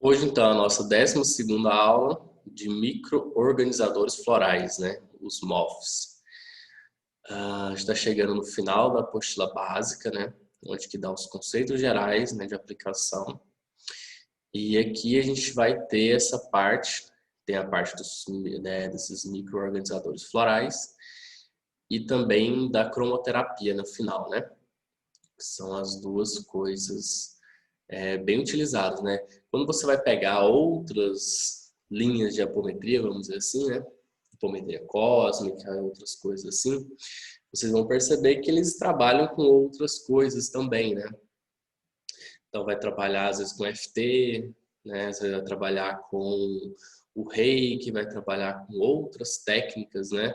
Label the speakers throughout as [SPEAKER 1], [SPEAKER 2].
[SPEAKER 1] Hoje, então, a nossa 12ª aula de micro-organizadores florais, né? Os MOFs. Está chegando no final da apostila básica, né? Onde que dá os conceitos gerais, né, de aplicação. E aqui a gente vai ter essa parte, tem a parte desses micro-organizadores florais e também da cromoterapia no final, né? São as duas coisas bem utilizadas, né? Quando você vai pegar outras linhas de apometria, vamos dizer assim, né? Apometria cósmica, outras coisas assim, vocês vão perceber que eles trabalham com outras coisas também, né? Então vai trabalhar às vezes com FT, né? Você vai trabalhar com o reiki, vai trabalhar com outras técnicas, né?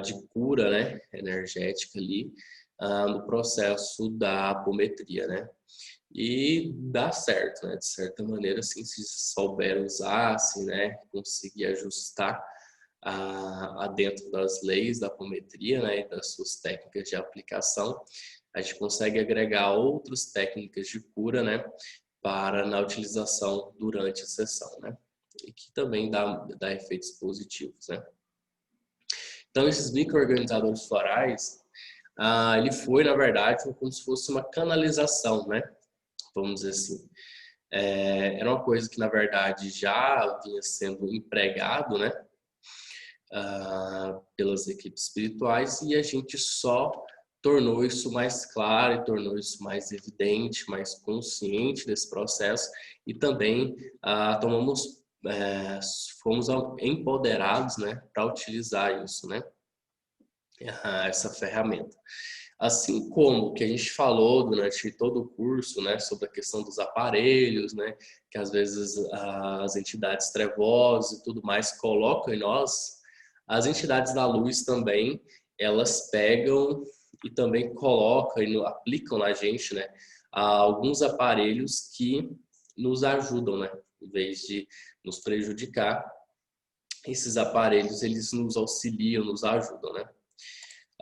[SPEAKER 1] De cura, né? Energética ali, no processo da apometria, né? E dá certo, né? De certa maneira, assim, se souber usar, assim, né? Conseguir ajustar a dentro das leis da apometria, né? E das suas técnicas de aplicação, a gente consegue agregar outras técnicas de cura, né? Para na utilização durante a sessão, né? E que também dá efeitos positivos, né? Então, esses micro-organizadores florais, ele foi, na verdade, como se fosse uma canalização, né? Vamos dizer assim. Era uma coisa que, na verdade, já vinha sendo empregado, né? Pelas equipes espirituais, e a gente só tornou isso mais claro e tornou isso mais evidente, mais consciente desse processo, e também fomos empoderados, né, para utilizar isso, né, essa ferramenta. Assim como que a gente falou durante todo o curso, né, sobre a questão dos aparelhos, né, que às vezes as entidades trevosas e tudo mais colocam em nós, as entidades da luz também, elas pegam e também colocam e aplicam na gente, né, alguns aparelhos que nos ajudam, né, em vez de nos prejudicar, esses aparelhos, eles nos auxiliam, nos ajudam, né.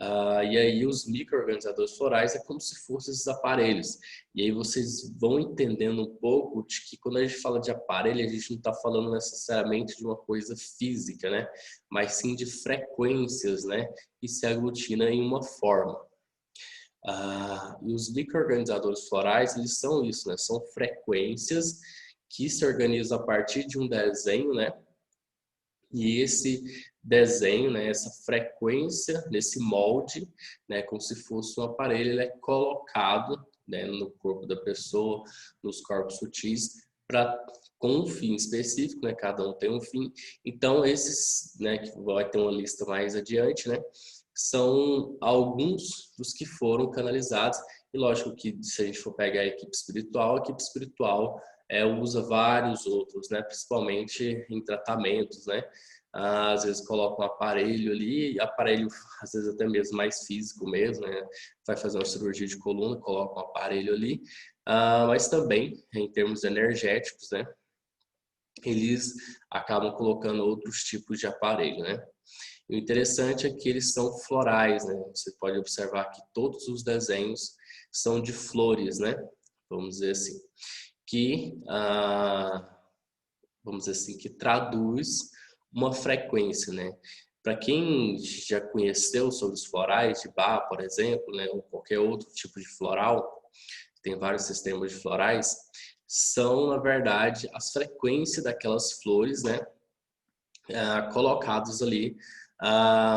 [SPEAKER 1] E aí os micro-organizadores florais é como se fossem esses aparelhos. E aí vocês vão entendendo um pouco de que quando a gente fala de aparelho, a gente não está falando necessariamente de uma coisa física, né? Mas sim de frequências, né? Que se aglutina em uma forma. E os micro-organizadores florais, eles são isso, né? São frequências que se organizam a partir de um desenho, né? E esse desenho, né, essa frequência nesse molde, né, como se fosse um aparelho, ele é colocado, né, no corpo da pessoa, nos corpos sutis, com um fim específico, né, cada um tem um fim. Então esses, né, que vai ter uma lista mais adiante, né, são alguns dos que foram canalizados. E lógico que se a gente for pegar a equipe espiritual usa vários outros, né? Principalmente em tratamentos, né? Às vezes coloca um aparelho ali, aparelho às vezes até mesmo mais físico mesmo, né? Vai fazer uma cirurgia de coluna, coloca um aparelho ali, mas também em termos energéticos, né? Eles acabam colocando outros tipos de aparelho, né? E o interessante é que eles são florais, né? Você pode observar que todos os desenhos são de flores, né? Vamos dizer assim, que vamos dizer assim, que traduz uma frequência, né? Para quem já conheceu sobre os florais de Bach, por exemplo, né, ou qualquer outro tipo de floral, tem vários sistemas de florais, são, na verdade, as frequências daquelas flores, né, colocados ali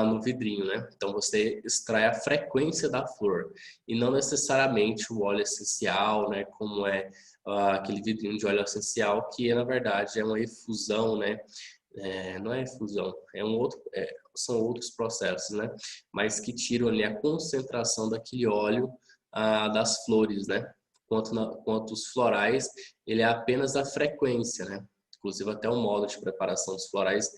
[SPEAKER 1] no vidrinho, né? Então você extrai a frequência da flor e não necessariamente o óleo essencial, né? Como é aquele vidrinho de óleo essencial que na verdade é uma efusão, né? Não é efusão, são outros processos, né? Mas que tiram ali a concentração daquele óleo das flores, né? Quanto os florais, ele é apenas a frequência, né? Inclusive até o modo de preparação dos florais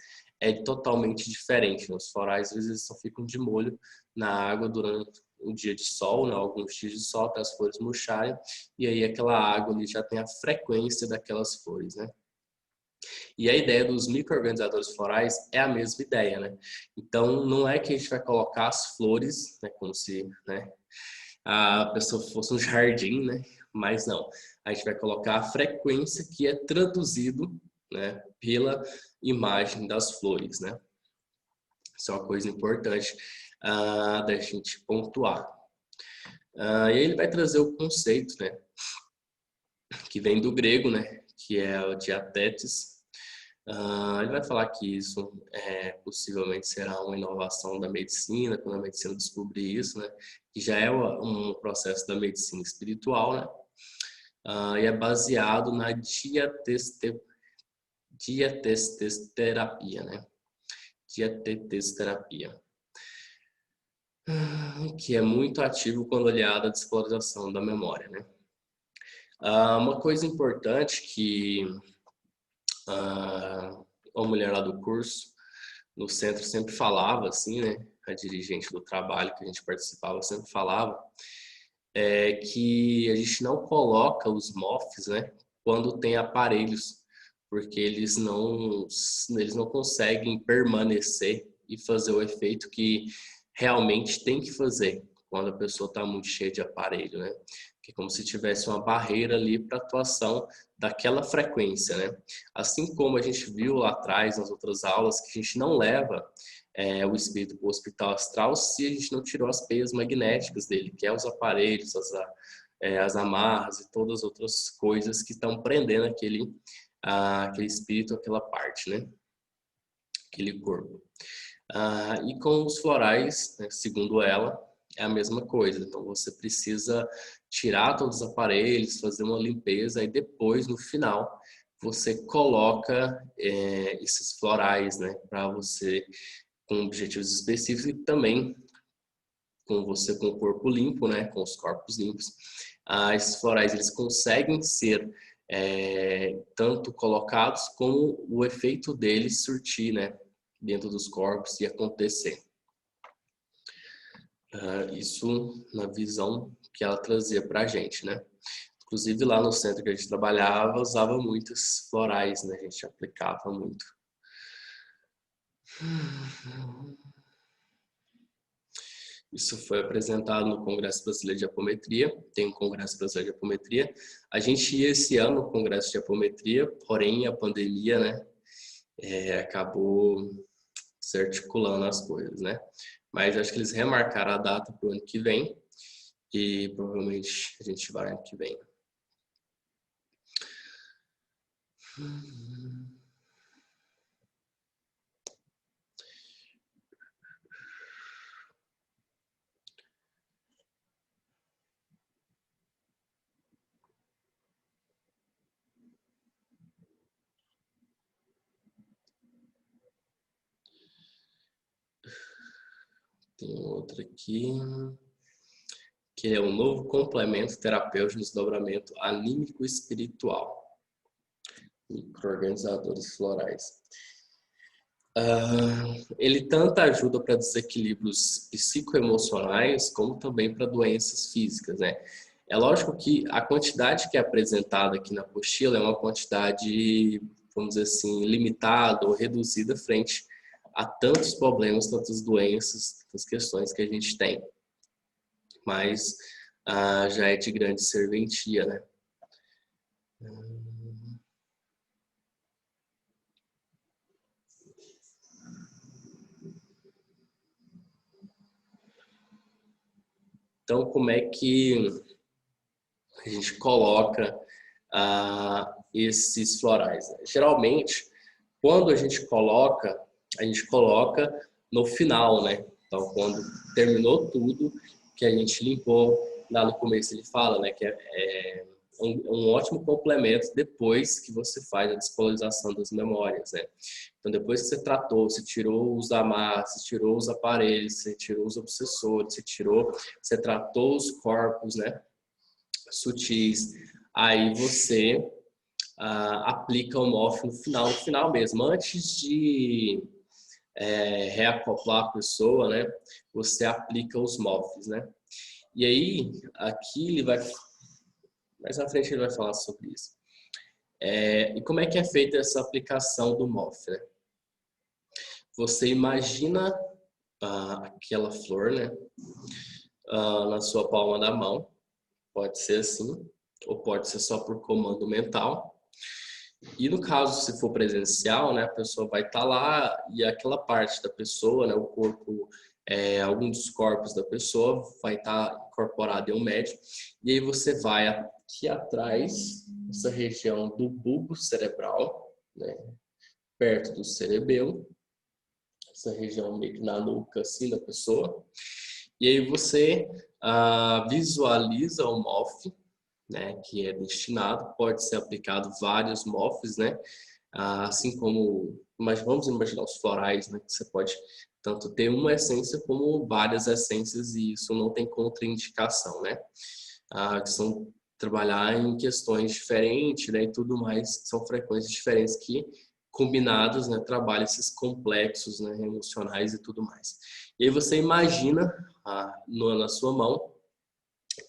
[SPEAKER 1] é totalmente diferente, né? Os florais às vezes só ficam de molho na água durante um dia de sol, né? Alguns dias de sol até as flores murcharem, e aí aquela água ali já tem a frequência daquelas flores, né? E a ideia dos micro-organizadores florais é a mesma ideia, né? Então não é que a gente vai colocar as flores, né, como se, né, a pessoa fosse um jardim, né? Mas não, a gente vai colocar a frequência que é traduzido, né, pela imagem das flores, né? Isso é uma coisa importante da gente pontuar. E aí ele vai trazer o conceito, né, que vem do grego, né, que é o diatetes. Ele vai falar que isso possivelmente será uma inovação da medicina, quando a medicina descobrir isso, né, que já é um processo da medicina espiritual, né, e é baseado na diatesteterapia, né, diatetesterapia, que é muito ativo quando aliado à despolarização da memória, né. Uma coisa importante que a mulher lá do curso, no centro, sempre falava, assim, né? A dirigente do trabalho que a gente participava sempre falava, que a gente não coloca os MOFs, né? Quando tem aparelhos, porque eles não conseguem permanecer e fazer o efeito que realmente tem que fazer quando a pessoa está muito cheia de aparelho, né? Que é como se tivesse uma barreira ali para atuação daquela frequência, né? Assim como a gente viu lá atrás nas outras aulas que a gente não leva o espírito para o hospital astral se a gente não tirou as peias magnéticas dele, que é os aparelhos, as amarras e todas as outras coisas que estão prendendo aquele espírito, aquela parte, né? Aquele corpo. E com os florais, né, segundo ela, é a mesma coisa. Então você precisa tirar todos os aparelhos, fazer uma limpeza e depois, no final, você coloca esses florais, né, para você, com objetivos específicos e também com você com o corpo limpo, né, com os corpos limpos. Esses florais eles conseguem ser tanto colocados como o efeito deles surtir, né, dentro dos corpos e acontecer. Isso na visão que ela trazia para a gente, né? Inclusive lá no centro que a gente trabalhava, usava muitos florais, né? A gente aplicava muito. Isso foi apresentado no Congresso Brasileiro de Apometria, tem um Congresso Brasileiro de Apometria. A gente ia esse ano no Congresso de Apometria, porém a pandemia, né, acabou desarticulando as coisas, né? Mas acho que eles remarcaram a data para o ano que vem e provavelmente a gente vai ano que vem. Tem outra aqui, que é um novo complemento terapêutico no desdobramento anímico espiritual. Microorganizadores florais. Ele tanto ajuda para desequilíbrios psicoemocionais, como também para doenças físicas, né? É lógico que a quantidade que é apresentada aqui na apostila é uma quantidade, vamos dizer assim, limitada ou reduzida frente a tantos problemas, tantas doenças, tantas questões que a gente tem. Mas já é de grande serventia, né? Então, como é que a gente coloca esses florais? Geralmente, quando a gente coloca no final, né? Então, quando terminou tudo, que a gente limpou, lá no começo ele fala, né, que é um ótimo complemento depois que você faz a despolarização das memórias, né? Então, depois que você tratou, você tirou os amarras, você tirou os aparelhos, você tirou os obsessores, você tratou os corpos, né, sutis, aí você aplica o MOF no final mesmo, antes de reacoplar a pessoa, né, você aplica os MOFs, né? E aí, aqui ele vai, mais à frente ele vai falar sobre isso. E como é que é feita essa aplicação do MOF, né? Você imagina aquela flor, né? na sua palma da mão. Pode ser assim, ou pode ser só por comando mental. E no caso, se for presencial, né, a pessoa vai estar lá e aquela parte da pessoa, né, o corpo, algum dos corpos da pessoa vai estar incorporado em um médium. E aí você vai aqui atrás, essa região do bulbo cerebral, né, perto do cerebelo, essa região meio que na nuca assim da pessoa. E aí você visualiza o MOF, né, que é destinado, pode ser aplicado vários MOFs, né, assim como, mas vamos imaginar os florais, né, que você pode tanto ter uma essência como várias essências e isso não tem contraindicação, né, que são trabalhar em questões diferentes, né, e tudo mais, são frequências diferentes que combinados, né, trabalham esses complexos, né, emocionais e tudo mais. E aí você imagina na sua mão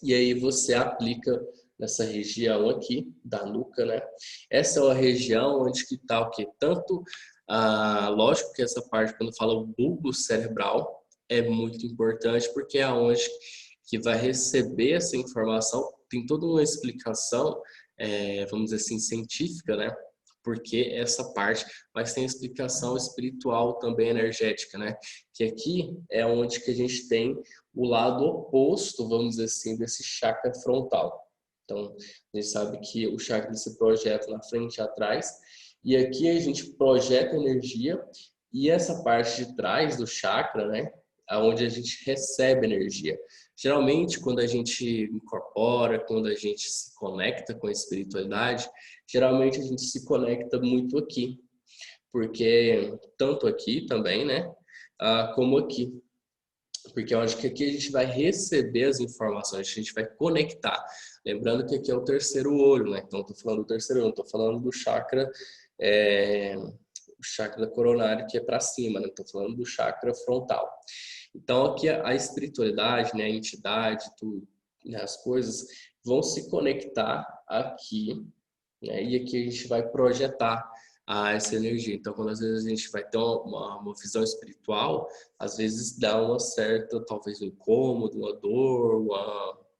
[SPEAKER 1] e aí você aplica nessa região aqui da nuca, né? Essa é a região onde que tá o quê? Tanto, lógico que essa parte, quando fala o bulbo cerebral, é muito importante porque é onde que vai receber essa informação, tem toda uma explicação, vamos dizer assim, científica, né? Porque essa parte, mas tem explicação espiritual também energética, né? Que aqui é onde que a gente tem o lado oposto, vamos dizer assim, desse chakra frontal. Então, a gente sabe que o chakra se projeta na frente e atrás, e aqui a gente projeta energia, e essa parte de trás do chakra, né, aonde a gente recebe energia. Geralmente, quando a gente incorpora, quando a gente se conecta com a espiritualidade, geralmente a gente se conecta muito aqui, porque tanto aqui também, né, como aqui. Porque eu acho que aqui a gente vai receber as informações, a gente vai conectar. Lembrando que aqui é o terceiro olho, né? Então, estou falando do terceiro olho, estou falando do chakra, o chakra coronário que é para cima, né? Estou falando do chakra frontal. Então, aqui a espiritualidade, né? A entidade, tudo, né? As coisas vão se conectar aqui, né? E aqui a gente vai projetar essa energia. Então, quando às vezes a gente vai ter uma visão espiritual, às vezes dá uma certa, talvez um incômodo, uma dor,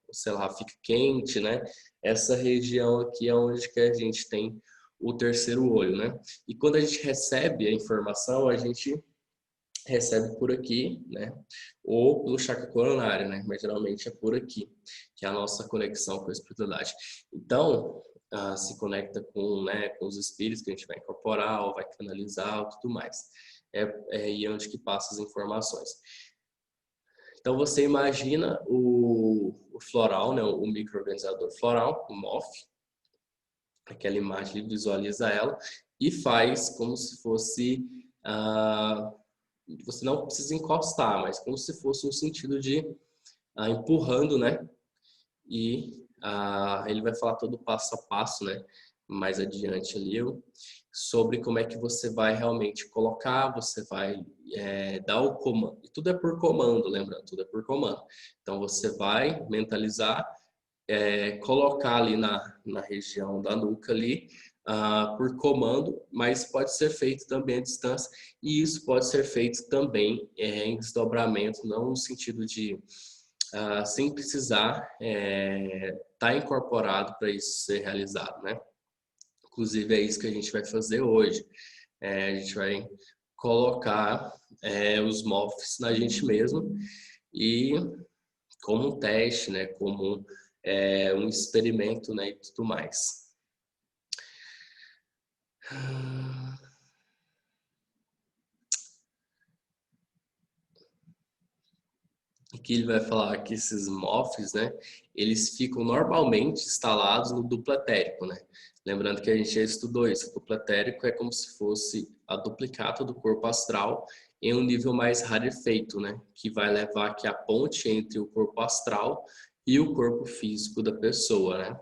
[SPEAKER 1] sei lá, fica quente, né? Essa região aqui é onde que a gente tem o terceiro olho, né? E quando a gente recebe a informação, a gente recebe por aqui, né? Ou pelo chakra coronário, né? Mas geralmente é por aqui, que é a nossa conexão com a espiritualidade. Então, se conecta com, né, com os espíritos que a gente vai incorporar, ou vai canalizar, ou tudo mais. É aí onde que passa as informações. Então, você imagina o floral, né? O microorganizador floral, o MOF, aquela imagem, visualiza ela e faz como se fosse... você não precisa encostar, mas como se fosse um sentido de empurrando, né? E ele vai falar todo passo a passo, né? Mais adiante ali, sobre como é que você vai realmente colocar, você vai dar o comando. E tudo é por comando, lembrando, tudo é por comando. Então você vai mentalizar, colocar ali na região da nuca ali, por comando, mas pode ser feito também à distância, e isso pode ser feito também em desdobramento, não no sentido de sem precisar estar incorporado para isso ser realizado, né? Inclusive é isso que a gente vai fazer hoje. A gente vai colocar os MOFs na gente mesmo e como um teste, né? Como um experimento, né? E tudo mais. Aqui ele vai falar que esses MOFs, né, eles ficam normalmente instalados no duplo etérico, né? Lembrando que a gente já estudou isso, o duplo etérico é como se fosse a duplicata do corpo astral em um nível mais rarefeito, né? Que vai levar aqui a ponte entre o corpo astral e o corpo físico da pessoa, né?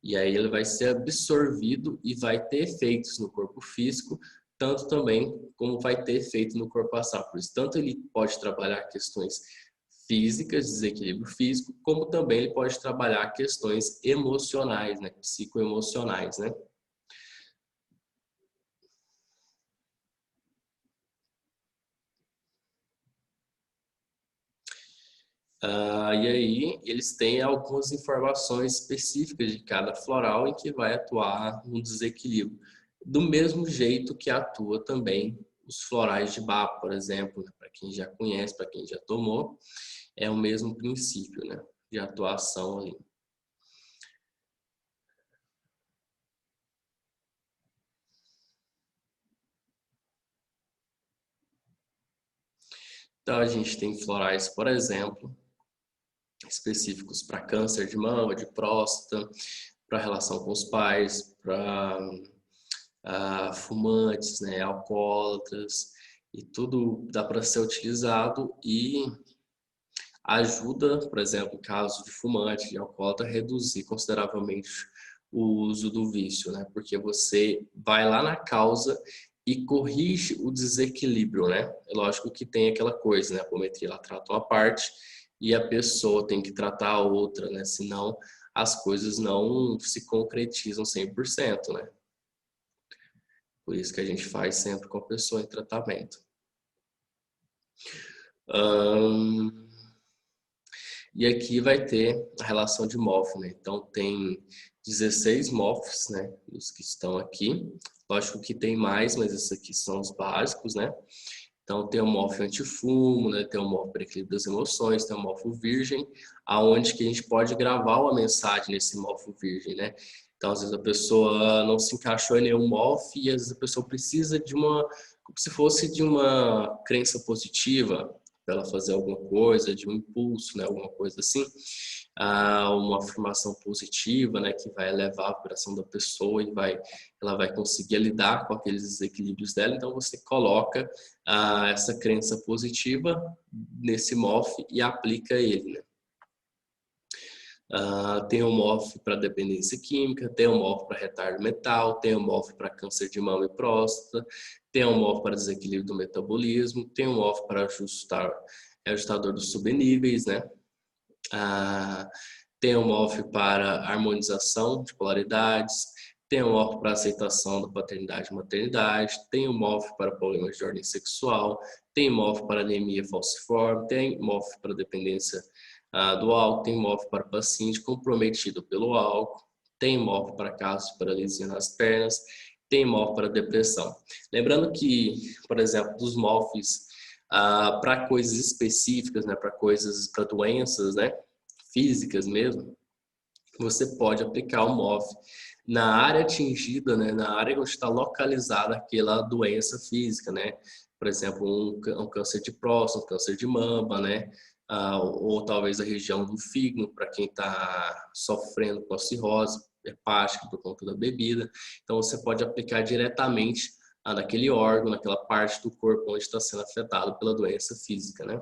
[SPEAKER 1] E aí ele vai ser absorvido e vai ter efeitos no corpo físico, tanto também como vai ter efeito no corpo astral. Por isso, tanto ele pode trabalhar questões físicas, desequilíbrio físico, como também ele pode trabalhar questões emocionais, né, psicoemocionais, né? E aí eles têm algumas informações específicas de cada floral em que vai atuar no desequilíbrio. Do mesmo jeito que atua também os florais de Bach, por exemplo, né? Para quem já conhece, para quem já tomou, é o mesmo princípio, né, de atuação ali. Então a gente tem florais, por exemplo, específicos para câncer de mama, de próstata, para relação com os pais, para fumantes, né, alcoólatras, e tudo dá para ser utilizado e ajuda, por exemplo, em caso de fumante, de alcoólatra, a reduzir consideravelmente o uso do vício, né? Porque você vai lá na causa e corrige o desequilíbrio, né? É lógico que tem aquela coisa, né? A apometria, ela trata uma parte e a pessoa tem que tratar a outra, né? Senão as coisas não se concretizam 100%, né? Por isso que a gente faz sempre com a pessoa em tratamento. E aqui vai ter a relação de MOF, né? Então tem 16 MOFs, né? Os que estão aqui. Lógico que tem mais, mas esses aqui são os básicos, né? Então tem o MOF antifumo, né? Tem o MOF para equilíbrio das emoções, tem o MOF virgem, aonde que a gente pode gravar uma mensagem nesse MOF virgem, né? Então às vezes a pessoa não se encaixou em nenhum MOF e às vezes a pessoa precisa de uma, como se fosse de uma crença positiva, para ela fazer alguma coisa, de um impulso, né, alguma coisa assim, uma afirmação positiva, né, que vai elevar a vibração da pessoa e ela vai conseguir lidar com aqueles desequilíbrios dela. Então você coloca essa crença positiva nesse MOF e aplica ele, né? Tem o MOF para dependência química, tem o MOF para retardo mental, tem o MOF para câncer de mama e próstata, tem o MOF para desequilíbrio do metabolismo, tem o MOF para ajustador dos subníveis, né? Tem o MOF para harmonização de polaridades, tem o MOF para aceitação da paternidade e maternidade, tem o MOF para problemas de ordem sexual, tem MOF para anemia falciforme, tem MOF para dependência do álcool, tem MOF para paciente comprometido pelo álcool, tem MOF para casos de paralisia nas pernas, tem MOF para depressão. Lembrando que, por exemplo, dos MOFs para coisas específicas, né, para doenças, né, físicas mesmo, você pode aplicar o MOF na área atingida, né, na área onde está localizada aquela doença física, né? Por exemplo, um câncer de próstata, um câncer de mama, né? Ou talvez a região do fígado, para quem está sofrendo com a cirrose hepática por conta da bebida. Então, você pode aplicar diretamente naquele órgão, naquela parte do corpo onde está sendo afetado pela doença física, né?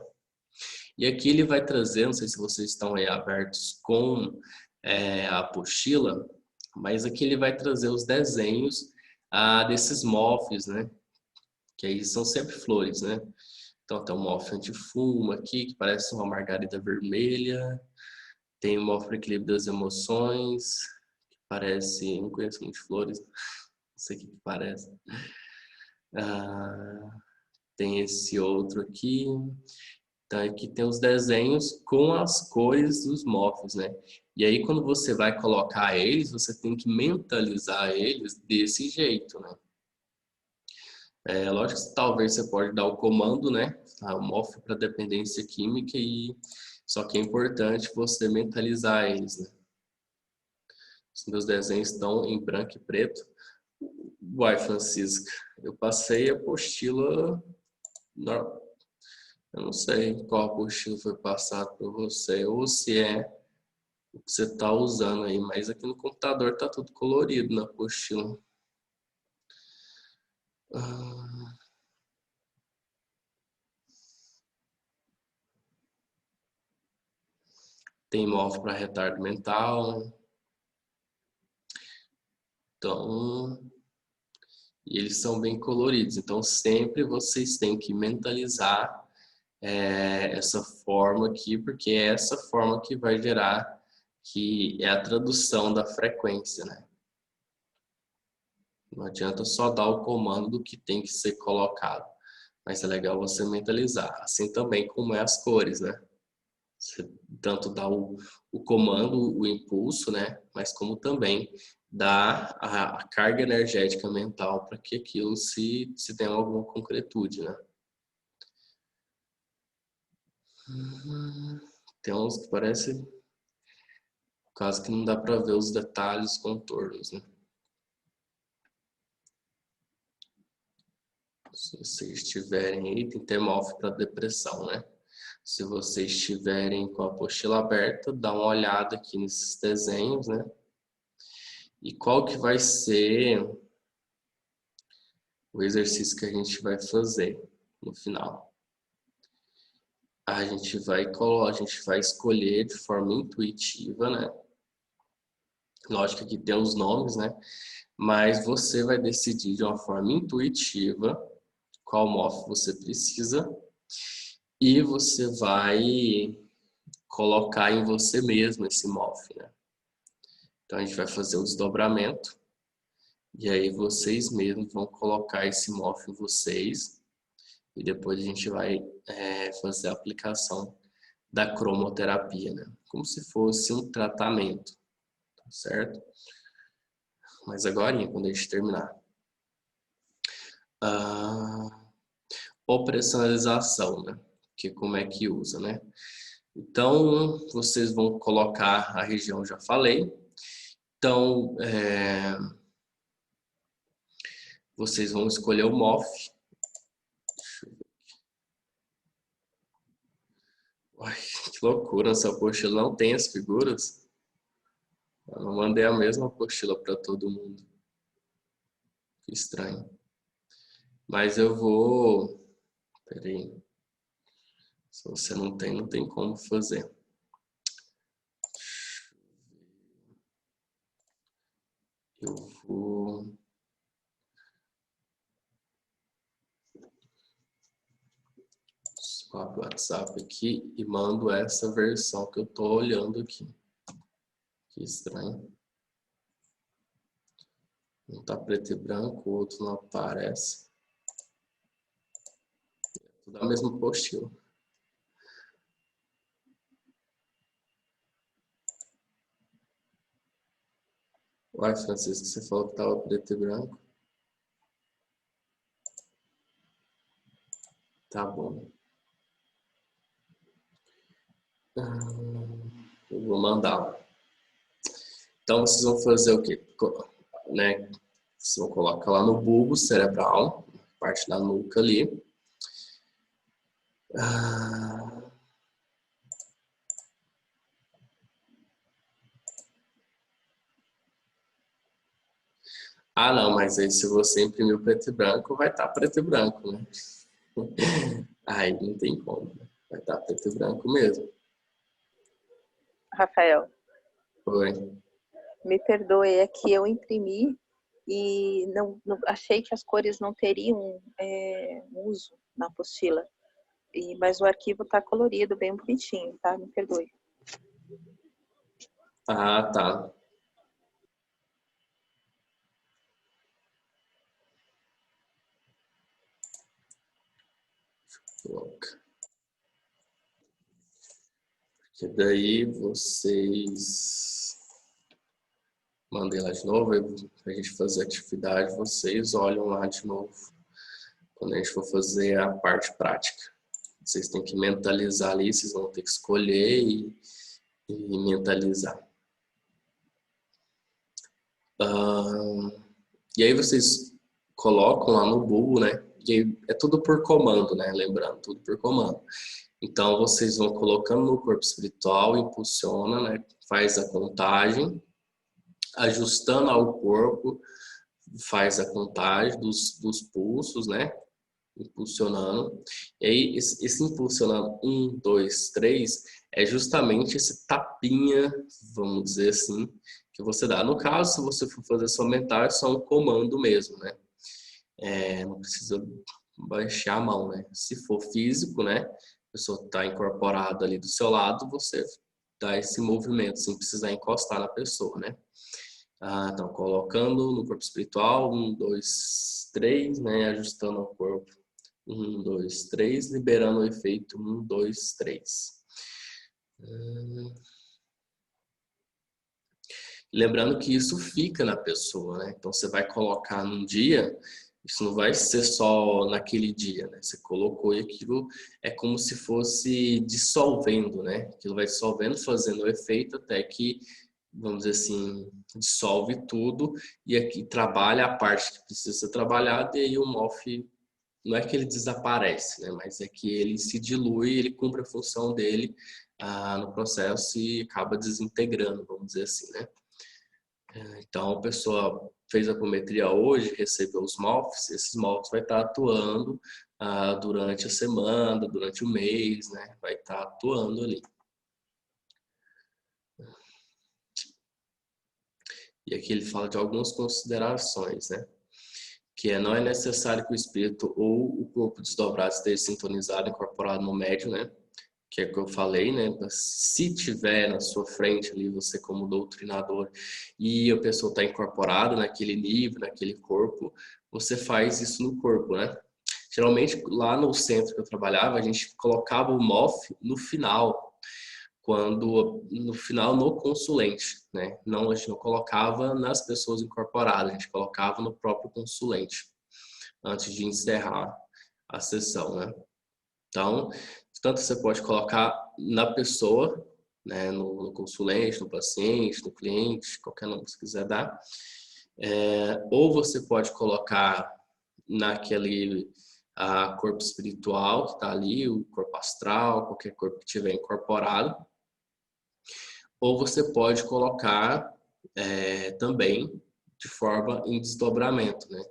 [SPEAKER 1] E aqui ele vai trazer, não sei se vocês estão aí abertos com a apostila, mas aqui ele vai trazer os desenhos desses MOFs, né? Que aí são sempre flores, né? Então tem um MOF antifumo aqui, que parece uma margarida vermelha. Tem o MOF para equilíbrio das emoções, que parece, não conheço muito flores, não sei o que parece. Tem esse outro aqui. Então aqui tem os desenhos com as cores dos MOFs, né? E aí quando você vai colocar eles, você tem que mentalizar eles desse jeito, né? Lógico que talvez você pode dar o comando, né? O MOF para dependência química e só que é importante você mentalizar eles, né? Os meus desenhos estão em branco e preto. Uai, Francisca, eu passei a apostila. Eu não sei qual apostila foi passado para você ou se é o que você está usando aí, mas aqui no computador tá tudo colorido na apostila. Tem móvel para retardo mental. Então, e eles são bem coloridos. Então, sempre vocês têm que mentalizar essa forma aqui, porque é essa forma que vai gerar, que é a tradução da frequência, né? Não adianta só dar o comando do que tem que ser colocado, mas é legal você mentalizar. Assim também como é as cores, né? Você tanto dá o comando, o impulso, né? Mas como também dá a carga energética mental para que aquilo se tenha alguma concretude, né? Tem uns que parece caso que não dá para ver os detalhes, os contornos, né? Se vocês tiverem aí, tem termómetro para depressão, né? Se vocês estiverem com a apostila aberta, dá uma olhada aqui nesses desenhos, né? E qual que vai ser o exercício que a gente vai fazer no final? A gente vai escolher de forma intuitiva, né? Lógico que tem os nomes, né? Mas você vai decidir de uma forma intuitiva qual MOF você precisa e você vai colocar em você mesmo esse MOF, né? Então a gente vai fazer o desdobramento e aí vocês mesmos vão colocar esse MOF em vocês e depois a gente vai fazer a aplicação da cromoterapia, né? Como se fosse um tratamento, tá certo? Mas agora, quando a gente terminar. Operacionalização, né? Que como é que usa, né? Então, vocês vão colocar a região, já falei. Então, vocês vão escolher o MOF. Ai, que loucura, essa apostila não tem as figuras. Eu não mandei a mesma apostila para todo mundo. Que estranho. Mas eu vou... Peraí. Se você não tem, não tem como fazer. Eu vou... Abro o WhatsApp aqui e mando essa versão que eu tô olhando aqui. Que estranho. Um tá preto e branco, o outro não aparece. Tudo a mesma apostila. Uai, Francisco, você falou que tava preto e branco. Tá bom. Eu vou mandar. Então vocês vão fazer o quê? Né? Vocês vão colocar lá no bulbo cerebral, parte da nuca ali. Ah, não, mas aí se você imprimir preto e branco, vai estar preto e branco, né? Aí não tem como, né? Vai estar preto e branco mesmo.
[SPEAKER 2] Rafael,
[SPEAKER 1] Foi.
[SPEAKER 2] me perdoe, é que eu imprimi e não achei que as cores não teriam uso na apostila. Mas o arquivo está colorido, bem bonitinho, tá? Me perdoe.
[SPEAKER 1] Ah, tá. Coloca. Porque daí vocês... Mandei lá de novo, pra gente fazer a atividade, vocês olham lá de novo. Quando a gente for fazer a parte prática. Vocês têm que mentalizar ali, vocês vão ter que escolher e mentalizar. E aí vocês colocam lá no bulbo, né? E aí é tudo por comando, né? Lembrando, tudo por comando. Então vocês vão colocando no corpo espiritual, impulsiona, né? Faz a contagem, ajustando ao corpo, faz a contagem dos pulsos, né? Impulsionando. E aí, esse impulsionando 1, 2, 3 é justamente esse tapinha, vamos dizer assim, que você dá. No caso, se você for fazer só mental, é só um comando mesmo, né? Não precisa baixar a mão, né? Se for físico, né? A pessoa está incorporada ali do seu lado, você dá esse movimento sem precisar encostar na pessoa, né? Então, colocando no corpo espiritual, 1, 2, 3, né? Ajustando ao corpo. 1, 2, 3, liberando o efeito 1, 2, 3. Hum. Lembrando que isso fica na pessoa, né? Então você vai colocar num dia, isso não vai ser só naquele dia, né? Você colocou e aquilo é como se fosse dissolvendo, né? Aquilo vai dissolvendo, fazendo o efeito até que, vamos dizer assim, dissolve tudo e aqui trabalha a parte que precisa ser trabalhada e aí o MOF não é que ele desaparece, né? Mas é que ele se dilui, ele cumpre a função dele no processo e acaba desintegrando, vamos dizer assim, né? Então, a pessoa fez a apometria hoje, recebeu os MOFs, esses MOFs vai estar atuando durante a semana, durante o mês, né? Vai estar atuando ali. E aqui ele fala de algumas considerações, né? Que não é necessário que o espírito ou o corpo desdobrado esteja sintonizado, incorporado no médium, né? Que é o que eu falei, né? Se tiver na sua frente ali, você como doutrinador, e a pessoa está incorporada naquele nível, naquele corpo, você faz isso no corpo, né? Geralmente, lá no centro que eu trabalhava, a gente colocava o MOF no final, no final no consulente, né? Não, a gente não colocava nas pessoas incorporadas, a gente colocava no próprio consulente, antes de encerrar a sessão, né? Então, tanto você pode colocar na pessoa, né, no consulente, no paciente, no cliente, qualquer nome que você quiser dar, ou você pode colocar naquele corpo espiritual que está ali, o corpo astral, qualquer corpo que tiver incorporado, ou você pode colocar também de forma em desdobramento, né?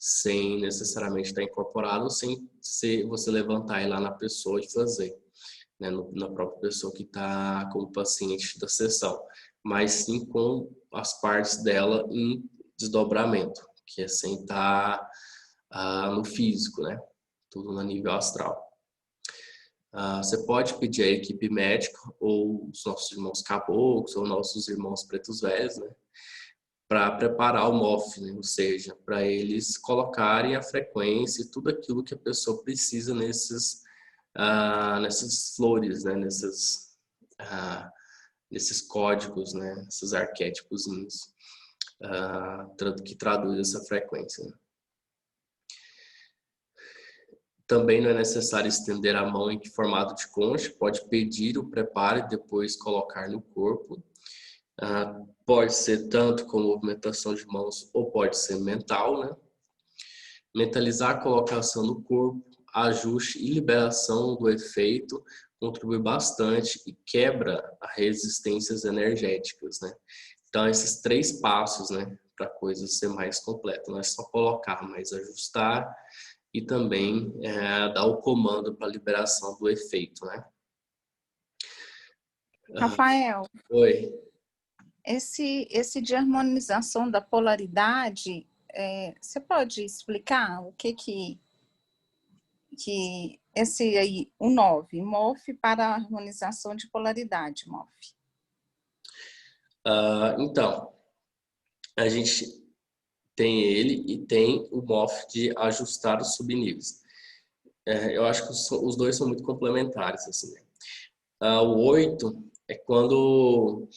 [SPEAKER 1] Sem necessariamente estar incorporado, sem você levantar e ir lá na pessoa e fazer, né? Na própria pessoa que está como paciente da sessão, mas sim com as partes dela em desdobramento, que é sem estar no físico, né? Tudo no nível astral. Você pode pedir à equipe médica ou os nossos irmãos caboclos ou nossos irmãos pretos velhos, né, para preparar o MOF, né, ou seja, para eles colocarem a frequência e tudo aquilo que a pessoa precisa nessas flores, né, nesses códigos, né, esses arquétipos que traduzem essa frequência. Né? Também não é necessário estender a mão em formato de concha, pode pedir o preparo e depois colocar no corpo. Pode ser tanto com movimentação de mãos ou pode ser mental, né? Mentalizar a colocação no corpo, ajuste e liberação do efeito contribui bastante e quebra as resistências energéticas, né? Então, esses 3 passos, né, para a coisa ser mais completa. Não é só colocar, mas ajustar e também dar o comando para a liberação do efeito, né?
[SPEAKER 2] Rafael,
[SPEAKER 1] Oi.
[SPEAKER 2] esse de harmonização da polaridade, você pode explicar o que esse aí, o 9, MOF para a harmonização de polaridade, MOF?
[SPEAKER 1] Então, a gente tem ele e tem o MOF de ajustar os subníveis. Eu acho que os dois são muito complementares, assim, né? O 8 é quando...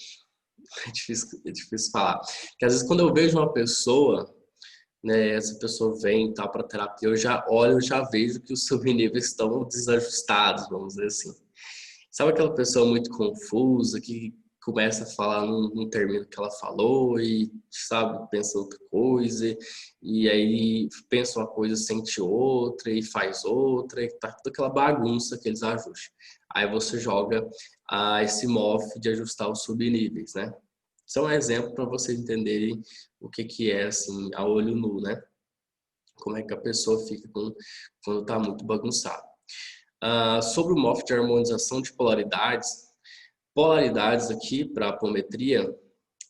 [SPEAKER 1] É difícil falar. Porque às vezes quando eu vejo uma pessoa, né, essa pessoa vem tá, para terapia, eu já olho, eu já vejo que os subníveis estão desajustados, vamos dizer assim. Sabe aquela pessoa muito confusa que começa a falar, não termina o que ela falou e, sabe, pensa outra coisa e aí pensa uma coisa, sente outra e faz outra e tá toda aquela bagunça, aqueles ajustes. Aí você joga esse MOF de ajustar os subníveis, né? Isso é um exemplo para vocês entenderem o que é, assim, a olho nu, né? Como é que a pessoa fica quando está muito bagunçado. Sobre o MOF de harmonização de polaridades, polaridades aqui para a apometria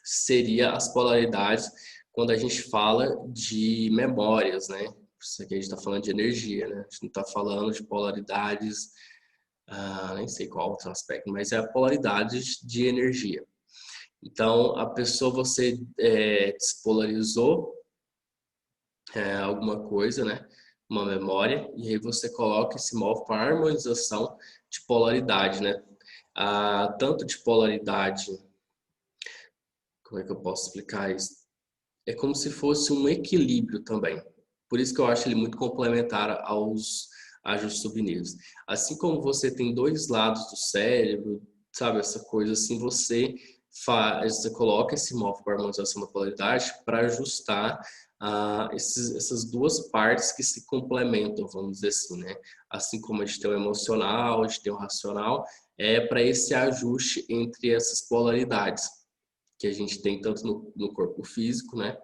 [SPEAKER 1] seria as polaridades quando a gente fala de memórias, né? Isso aqui a gente está falando de energia, né? A gente não está falando de polaridades, nem sei qual outro aspecto, mas é a polaridade de energia. Então, a pessoa, você despolarizou alguma coisa, né? Uma memória, e aí você coloca esse MOF para harmonização de polaridade, né? tanto de polaridade, como é que eu posso explicar isso? É como se fosse um equilíbrio também. Por isso que eu acho ele muito complementar aos ajustes subníveis. Assim como você tem dois lados do cérebro, sabe, essa coisa assim, você coloca esse móvel para harmonização da polaridade para ajustar essas duas partes que se complementam, vamos dizer assim, né? Assim como a gente tem o emocional, a gente tem o racional, é para esse ajuste entre essas polaridades que a gente tem tanto no corpo físico, né?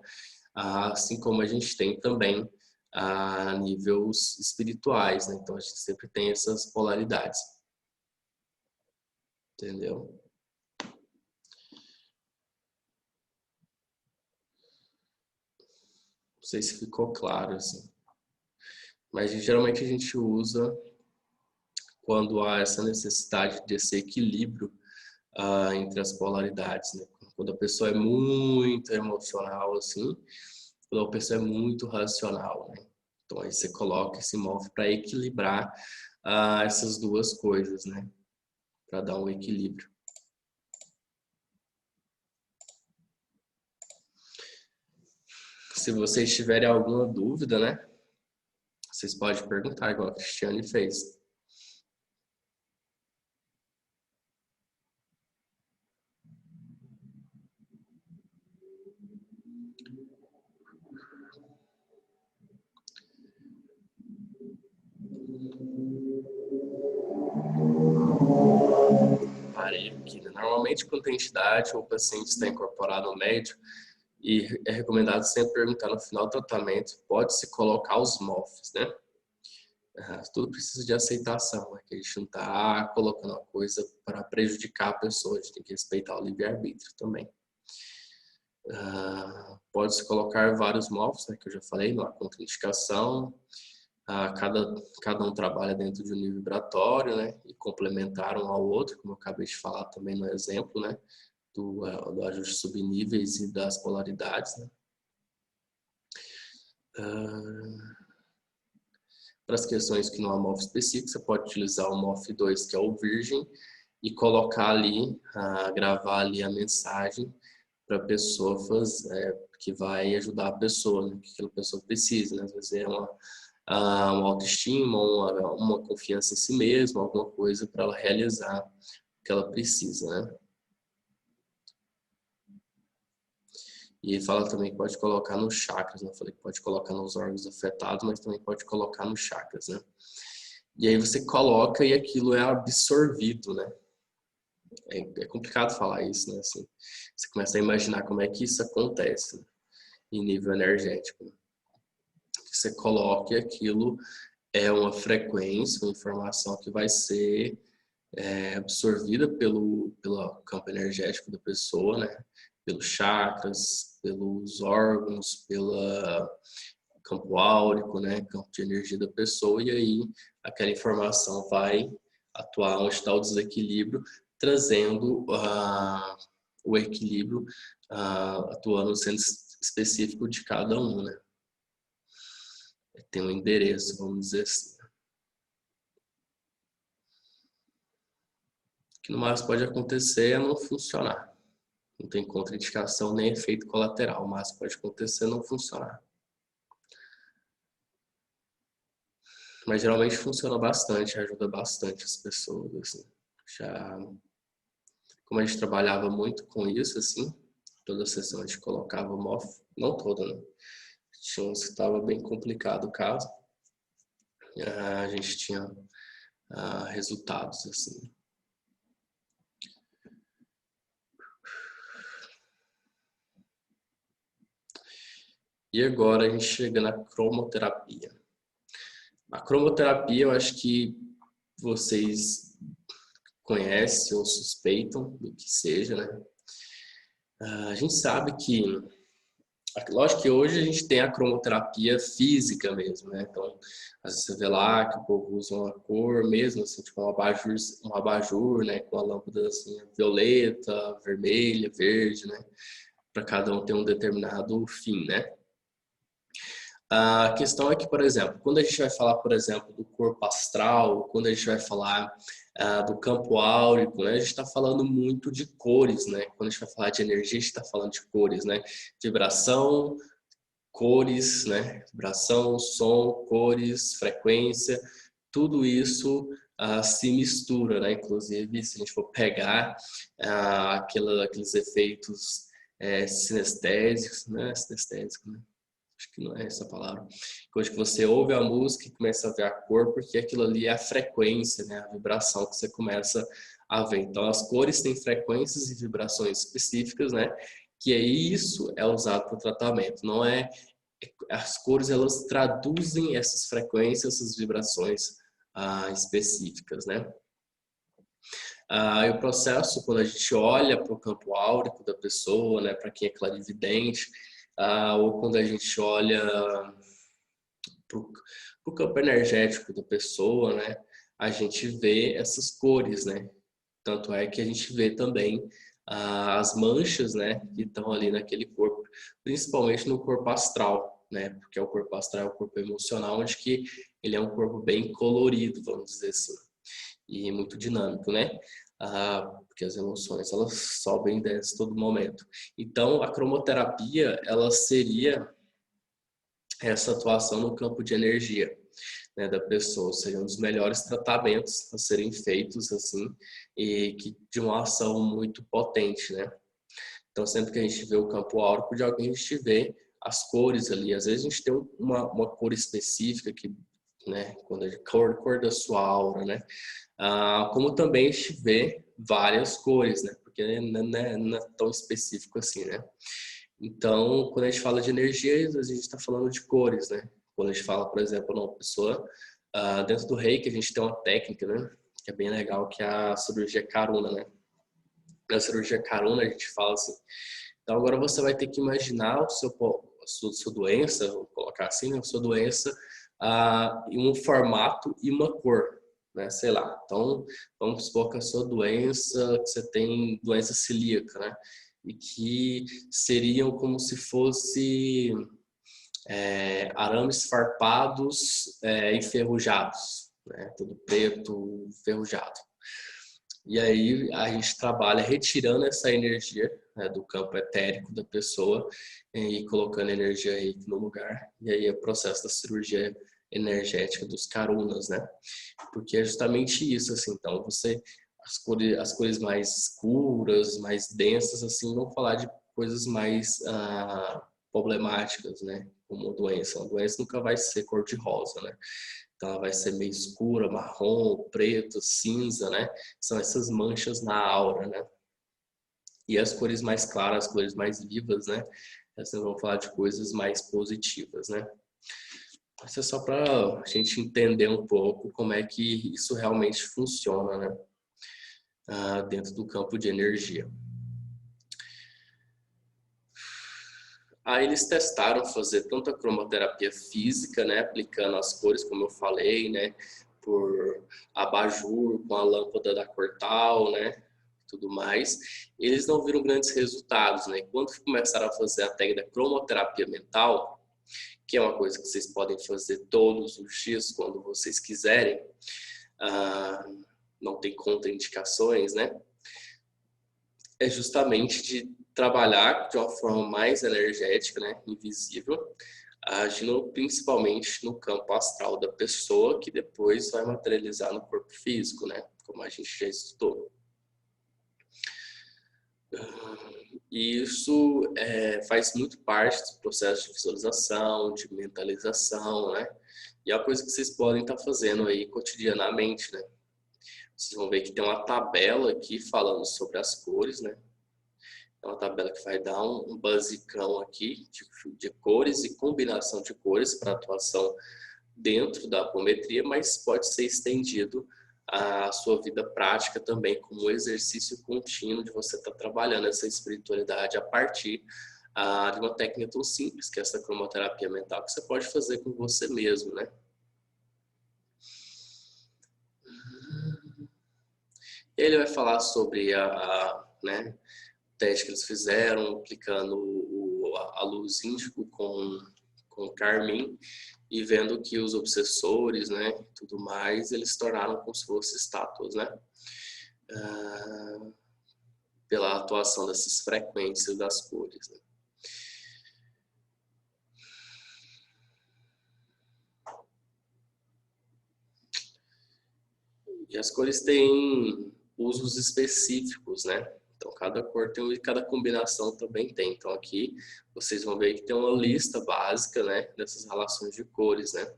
[SPEAKER 1] Assim como a gente tem também a níveis espirituais, né? Então a gente sempre tem essas polaridades, entendeu? Não sei se ficou claro, assim. Mas geralmente a gente usa quando há essa necessidade desse equilíbrio entre as polaridades, né? Quando a pessoa é muito emocional, assim, quando a pessoa é muito racional, né? Então aí você coloca esse móvel para equilibrar essas duas coisas, né? Para dar um equilíbrio. Se vocês tiverem alguma dúvida, né? Vocês podem perguntar, igual a Cristiane fez. Aparelho aqui, né? Normalmente, quando tem entidade ou o paciente está incorporado ao médico, e é recomendado sempre perguntar no final do tratamento, pode-se colocar os MOFs, né? Tudo precisa de aceitação, né? Que a gente não está colocando uma coisa para prejudicar a pessoa, a gente tem que respeitar o livre-arbítrio também. Pode-se colocar vários MOFs, né? Que eu já falei, não há contraindicação. Cada um trabalha dentro de um nível vibratório, né? E complementar um ao outro, como eu acabei de falar também no exemplo, né? Do ajuste subníveis e das polaridades, né? Para as questões que não há MOF específico, você pode utilizar o MOF 2, que é o virgem, e colocar ali, gravar ali a mensagem para a pessoa fazer, que vai ajudar a pessoa, né? Que aquela pessoa precisa, né? Às vezes é uma autoestima, uma confiança em si mesma, alguma coisa para ela realizar o que ela precisa, né? E ele fala também que pode colocar nos chakras, né? Eu falei que pode colocar nos órgãos afetados, mas também pode colocar nos chakras, né? E aí você coloca e aquilo é absorvido, né? É complicado falar isso, né? Assim, você começa a imaginar como é que isso acontece, né? Em nível energético. Né? Você coloca e aquilo é uma frequência, uma informação que vai ser absorvida pelo campo energético da pessoa, né? Pelos chakras, pelos órgãos, pelo campo áurico, né? Campo de energia da pessoa, e aí aquela informação vai atuar onde está o desequilíbrio, trazendo o equilíbrio, atuando no centro específico de cada um, né? Tem um endereço, vamos dizer assim. O que no máximo pode acontecer é não funcionar. Não tem contraindicação nem efeito colateral. O máximo pode acontecer é não funcionar. Mas geralmente funciona bastante, ajuda bastante as pessoas. Assim. Como a gente trabalhava muito com isso, assim, toda a sessão a gente colocava MOF, não toda, né? Tinha uns que estava bem complicado o caso. A gente tinha resultados, assim. E agora a gente chega na cromoterapia. A cromoterapia eu acho que vocês conhecem ou suspeitam do que seja, né? A gente sabe que, lógico que hoje a gente tem a cromoterapia física mesmo, né? Então, às vezes você vê lá que o povo usa uma cor mesmo, assim, tipo um abajur, né? Com a lâmpada assim, violeta, vermelha, verde, né? Para cada um ter um determinado fim, né? A questão é que, por exemplo, quando a gente vai falar, por exemplo, do corpo astral, quando a gente vai falar do campo áurico, né, a gente está falando muito de cores, né? Quando a gente vai falar de energia, a gente está falando de cores, né? Vibração, cores, né? Vibração, som, cores, frequência, tudo isso se mistura, né? Inclusive, se a gente for pegar aqueles efeitos sinestésicos, né? Sinestésico, né? Acho que não é essa a palavra. Hoje que você ouve a música e começa a ver a cor, porque aquilo ali é a frequência, né? A vibração que você começa a ver. Então, as cores têm frequências e vibrações específicas, né? Que é isso é usado para o tratamento. Não é as cores, elas traduzem essas frequências, essas vibrações específicas, né? E o processo, quando a gente olha para o campo áurico da pessoa, né? Para quem é clarividente, ou quando a gente olha para o campo energético da pessoa, né? A gente vê essas cores, né? Tanto é que a gente vê também as manchas, né? Que estão ali naquele corpo, principalmente no corpo astral, né? Porque o corpo astral é o corpo emocional, onde que ele é um corpo bem colorido, vamos dizer assim, e muito dinâmico, né? Porque as emoções elas sobem e descem todo momento. Então, a cromoterapia ela seria essa atuação no campo de energia, né, da pessoa. Seria um dos melhores tratamentos a serem feitos assim e que de uma ação muito potente, né? Então sempre que a gente vê o campo áurico de alguém, a gente vê as cores ali. Às vezes a gente tem uma cor específica que, né, quando a gente, cor da sua aura, né? Como também a gente vê várias cores, né? Porque não é tão específico assim, né? Então, quando a gente fala de energia, a gente está falando de cores, né? Quando a gente fala, por exemplo, uma pessoa, dentro do Reiki, a gente tem uma técnica, né? Que é bem legal, que é a cirurgia Karuna, né? Na cirurgia Karuna, a gente fala assim. Então, agora você vai ter que imaginar a sua doença, vou colocar assim, né? A sua doença em um formato e uma cor, né? Sei lá. Então, vamos supor que a sua doença, que você tem doença celíaca, né? E que seriam como se fosse arames farpados enferrujados, né? Tudo preto, enferrujado. E aí a gente trabalha retirando essa energia, né, do campo etérico da pessoa e colocando energia aí no lugar. E aí é o processo da cirurgia energética dos karunas, né? Porque é justamente isso, assim. Então você as cores mais escuras, mais densas, assim, vão falar de coisas mais problemáticas, né? Como uma doença. Uma doença nunca vai ser cor de rosa, né? Então ela vai ser meio escura, marrom, preto, cinza, né? São essas manchas na aura, né? E as cores mais claras, as cores mais vivas, né? Essas vão falar de coisas mais positivas, né? Isso é só para a gente entender um pouco como é que isso realmente funciona, né? Dentro do campo de energia. Aí eles testaram fazer tanto a cromoterapia física, né, aplicando as cores, como eu falei, né, por abajur, com a lâmpada da Cortal, né, tudo mais. Eles não viram grandes resultados, né. Quando começaram a fazer a técnica da cromoterapia mental, que é uma coisa que vocês podem fazer todos os dias, quando vocês quiserem, não tem contraindicações, né, é justamente de trabalhar de uma forma mais energética, né, invisível, agindo principalmente no campo astral da pessoa, que depois vai materializar no corpo físico, né, como a gente já estudou. E isso faz muito parte do processo de visualização, de mentalização, né, e é uma coisa que vocês podem estar fazendo aí cotidianamente, né. Vocês vão ver que tem uma tabela aqui falando sobre as cores, né. É uma tabela que vai dar um basicão aqui de cores e combinação de cores para atuação dentro da apometria, mas pode ser estendido à sua vida prática também, como um exercício contínuo de você estar trabalhando essa espiritualidade a partir de uma técnica tão simples que é essa cromoterapia mental, que você pode fazer com você mesmo, né? Ele vai falar sobre né, teste que eles fizeram, aplicando a luz índico com com carmim, e vendo que os obsessores, né, tudo mais, eles se tornaram como se fossem estátuas, né, pela atuação dessas frequências das cores, né. E as cores têm usos específicos, né? Então, cada cor tem um e cada combinação também tem. Então, aqui vocês vão ver que tem uma lista básica, né, dessas relações de cores, né?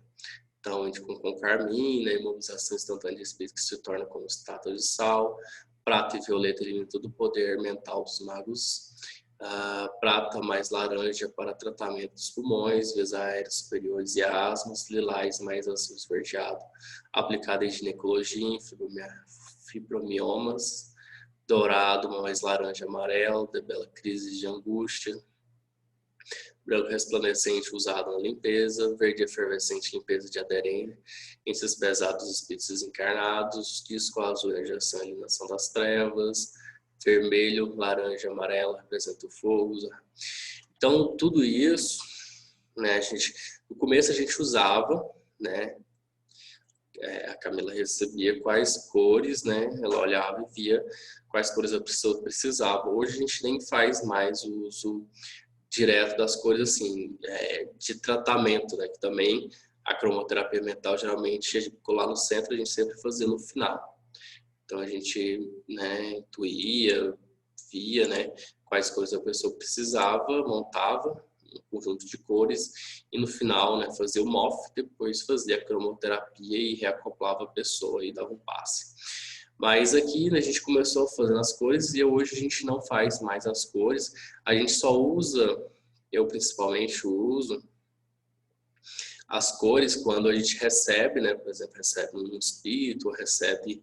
[SPEAKER 1] Então, com carmim, né, imobilização instantânea de espírito que se torna como estátua de sal, prata e violeta limita todo o poder mental dos magos, prata mais laranja para tratamento dos pulmões, vias aéreas superiores e asmas, lilás mais azul esverdeado, aplicada em ginecologia, em fibromiomas, dourado mais laranja amarelo, debela crise de angústia, branco resplandecente usado na limpeza, verde efervescente limpeza de aderência, em seus pesados espíritos desencarnados, disco azul radiação e eliminação das trevas, vermelho, laranja, amarelo representa o fogo. Então, tudo isso, né, no começo a gente usava, né, a Camila recebia quais cores, né, ela olhava e via quais cores a pessoa precisava. Hoje a gente nem faz mais o uso direto das cores, assim, de tratamento, né, que também a cromoterapia mental, geralmente, lá no centro, a gente sempre fazia no final. Então, a gente, né, intuía, via, né, quais cores a pessoa precisava, montava um conjunto de cores e no final, né, fazia o MOF, depois fazia a cromoterapia e reacoplava a pessoa e dava um passe. Mas aqui, né, a gente começou fazendo as cores e hoje a gente não faz mais as cores, a gente só usa, eu principalmente uso, as cores quando a gente recebe, né, por exemplo, recebe um espírito, recebe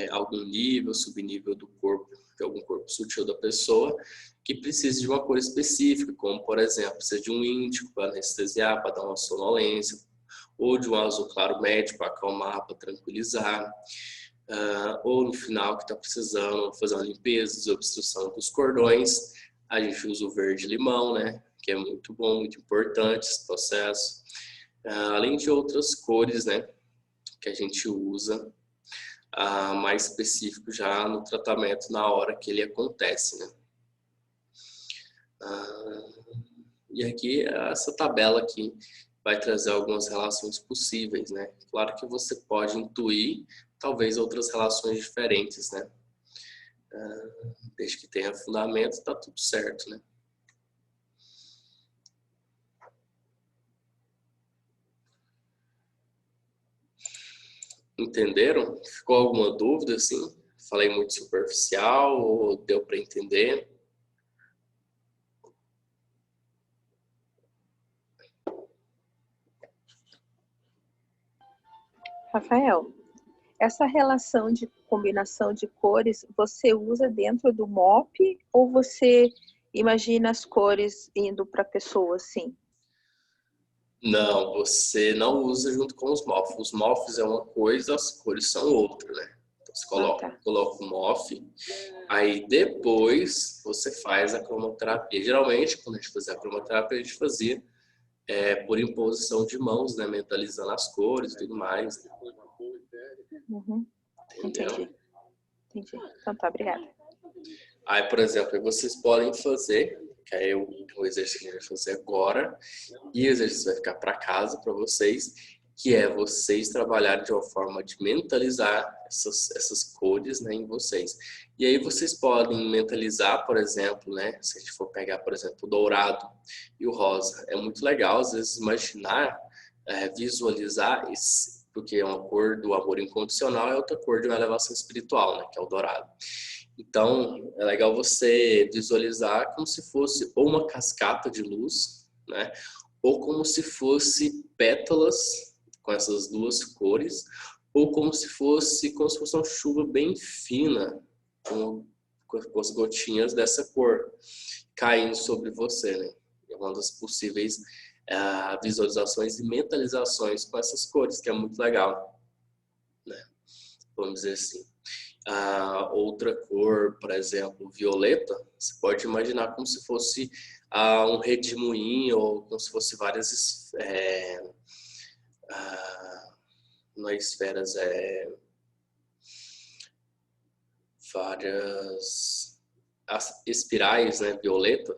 [SPEAKER 1] algum nível, subnível do corpo, de algum corpo sutil da pessoa, que precisa de uma cor específica, como, por exemplo, precisa de um índico para anestesiar, para dar uma sonolência, ou de um azul claro médio para acalmar, para tranquilizar, ou no final que está precisando fazer uma limpeza, desobstrução dos cordões, a gente usa o verde-limão, né, que é muito bom, muito importante esse processo, além de outras cores, né, que a gente usa, mais específico já no tratamento na hora que ele acontece, né? E aqui, essa tabela aqui vai trazer algumas relações possíveis, né? Claro que você pode intuir, talvez, outras relações diferentes, né? Desde que tenha fundamento, tá tudo certo, né? Entenderam? Ficou alguma dúvida, assim? Falei muito superficial ou deu para entender?
[SPEAKER 2] Rafael, essa relação de combinação de cores, você usa dentro do MOP ou você imagina as cores indo para a pessoa, assim?
[SPEAKER 1] Não, você não usa junto com os MOFs. Os MOFs é uma coisa, as cores são outra, né? Então, você
[SPEAKER 2] Tá.
[SPEAKER 1] coloca o MOF, aí depois você faz a cromoterapia. Geralmente, quando a gente fazia a cromoterapia, a gente fazia por imposição de mãos, né? Mentalizando as cores e tudo mais.
[SPEAKER 2] Uhum. Entendi. Então tá, obrigada.
[SPEAKER 1] Aí, por exemplo, vocês podem fazer, que é o exercício que a gente vai fazer agora, e o exercício vai ficar para casa para vocês, que é vocês trabalharem de uma forma de mentalizar essas cores, né, em vocês. E aí vocês podem mentalizar, por exemplo, né, se a gente for pegar, por exemplo, o dourado e o rosa. É muito legal, às vezes, imaginar, visualizar, porque é uma cor do amor incondicional, é outra cor de uma elevação espiritual, né, que é o dourado. Então, é legal você visualizar como se fosse ou uma cascata de luz, né? Ou como se fosse pétalas com essas duas cores, ou como se fosse uma chuva bem fina, com as gotinhas dessa cor caindo sobre você, né? É uma das possíveis visualizações e mentalizações com essas cores, que é muito legal, né? Vamos dizer assim. Outra cor, por exemplo, violeta, você pode imaginar como se fosse um redemoinho, ou como se fosse várias não é esferas, várias espirais, né, violeta,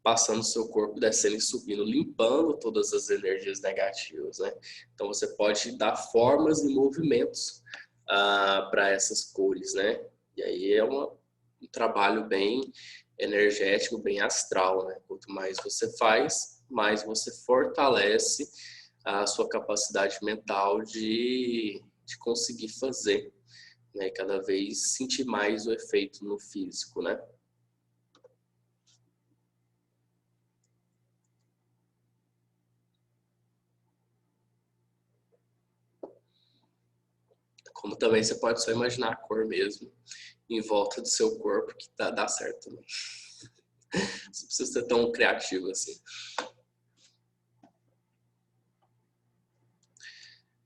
[SPEAKER 1] passando no seu corpo, descendo e subindo, limpando todas as energias negativas, né? Então você pode dar formas e movimentos para essas cores, né? E aí é um trabalho bem energético, bem astral, né? Quanto mais você faz, mais você fortalece a sua capacidade mental de conseguir fazer, né? Cada vez sentir mais o efeito no físico, né? Como também você pode só imaginar a cor mesmo em volta do seu corpo, que dá certo também. Não precisa ser tão criativo assim.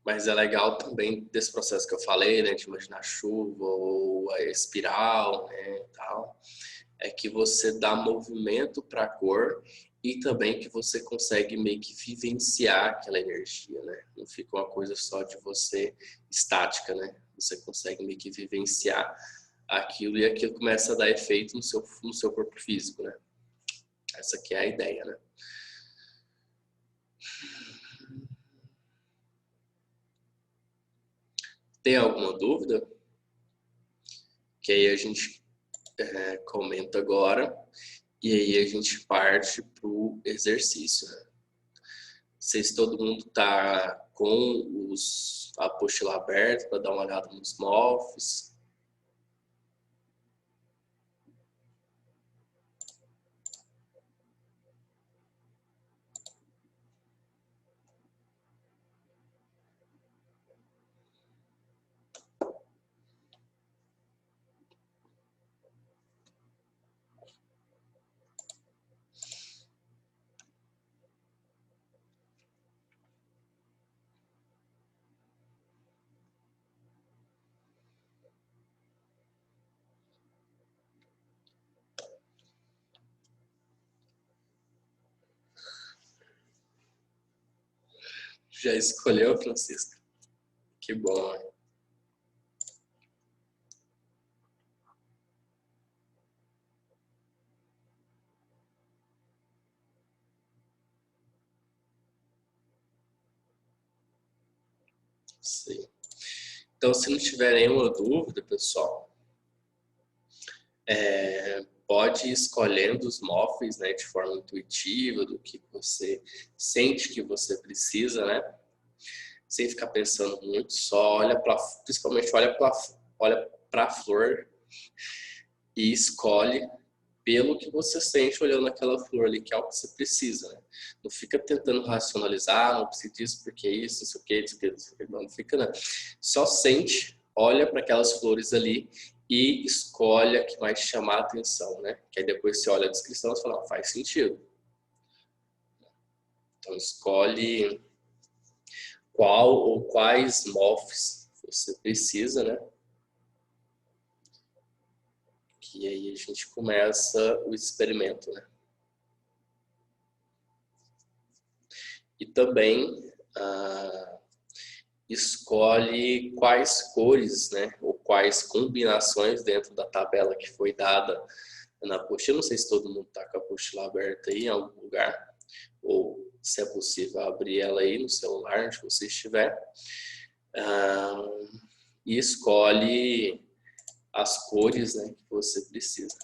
[SPEAKER 1] Mas é legal também desse processo que eu falei, né, de imaginar a chuva ou a espiral, né, tal, é que você dá movimento para a cor e também que você consegue meio que vivenciar aquela energia, né? Não fica uma coisa só de você estática, né? Você consegue meio que vivenciar aquilo e aquilo começa a dar efeito no seu corpo físico, né? Essa aqui é a ideia, né? Tem alguma dúvida? Que aí a gente comenta agora e aí a gente parte para o exercício, né? Se todo mundo tá com a apostila aberta para dar uma olhada nos MOFs. Já escolheu, Francisco? Que bom, né? Sim. Então, se não tiver nenhuma dúvida, pessoal, pode ir escolhendo os MOFs, né, de forma intuitiva, do que você sente que você precisa, né? Sem ficar pensando muito, só olha para, principalmente olha para a flor e escolhe pelo que você sente olhando aquela flor ali, que é o que você precisa, né? Não fica tentando racionalizar, não precisa disso, porque isso, isso aqui, isso aqui, isso aqui. Não fica, não. Só sente, olha para aquelas flores ali e escolhe a que mais te chamar a atenção, né? Que aí depois você olha a descrição e fala, faz sentido. Então escolhe qual ou quais MOFs você precisa, né? Que aí a gente começa o experimento, né? E também escolhe quais cores, né, ou quais combinações dentro da tabela que foi dada na apostila. Não sei se todo mundo está com a apostila aberta aí em algum lugar, ou se é possível abrir ela aí no celular, onde você estiver, e escolhe as cores, né, que você precisa.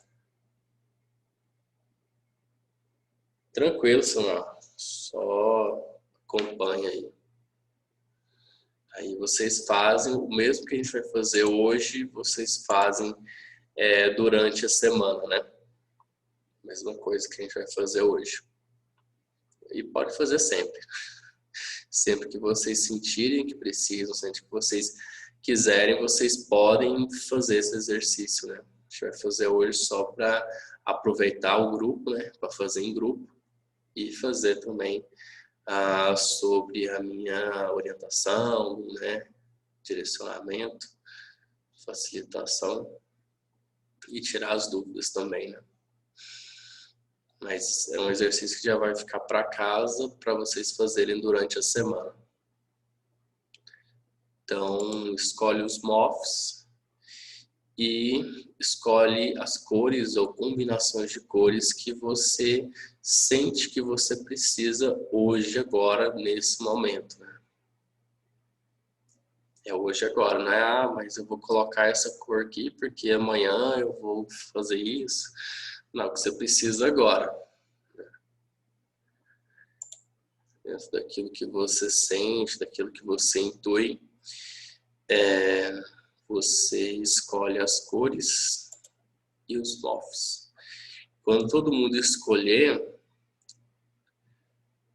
[SPEAKER 1] Tranquilo, Samuel. Só acompanha aí. Aí vocês fazem o mesmo que a gente vai fazer hoje, vocês fazem durante a semana, né? Mesma coisa que a gente vai fazer hoje. E pode fazer sempre. Sempre que vocês sentirem que precisam, sempre que vocês quiserem, vocês podem fazer esse exercício, né? A gente vai fazer hoje só para aproveitar o grupo, né? Para fazer em grupo e fazer também sobre a minha orientação, né? Direcionamento, facilitação e tirar as dúvidas também, né? Mas é um exercício que já vai ficar para casa para vocês fazerem durante a semana. Então, escolhe os MOFs e escolhe as cores ou combinações de cores que você sente que você precisa hoje, agora, nesse momento, né? É hoje, agora, não é, mas eu vou colocar essa cor aqui porque amanhã eu vou fazer isso. Não, o que você precisa agora. Dentro daquilo que você sente, daquilo que você intui, você escolhe as cores e os MOFs. Quando todo mundo escolher,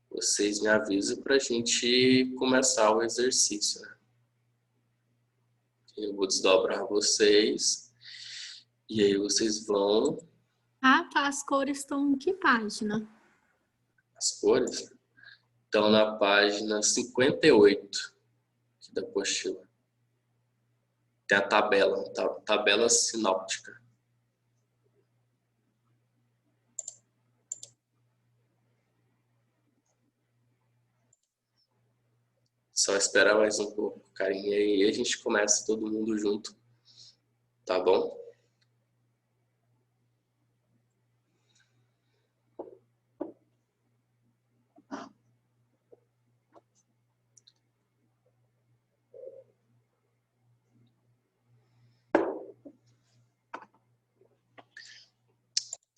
[SPEAKER 1] vocês me avisam para a gente começar o exercício, né? Eu vou desdobrar vocês e aí vocês vão...
[SPEAKER 3] Ah, tá. As cores estão em que página?
[SPEAKER 1] As cores estão na página 58 aqui da apostila. Tem a tabela, tabela sinóptica. Só esperar mais um pouco, carinha, e aí a gente começa todo mundo junto, tá bom?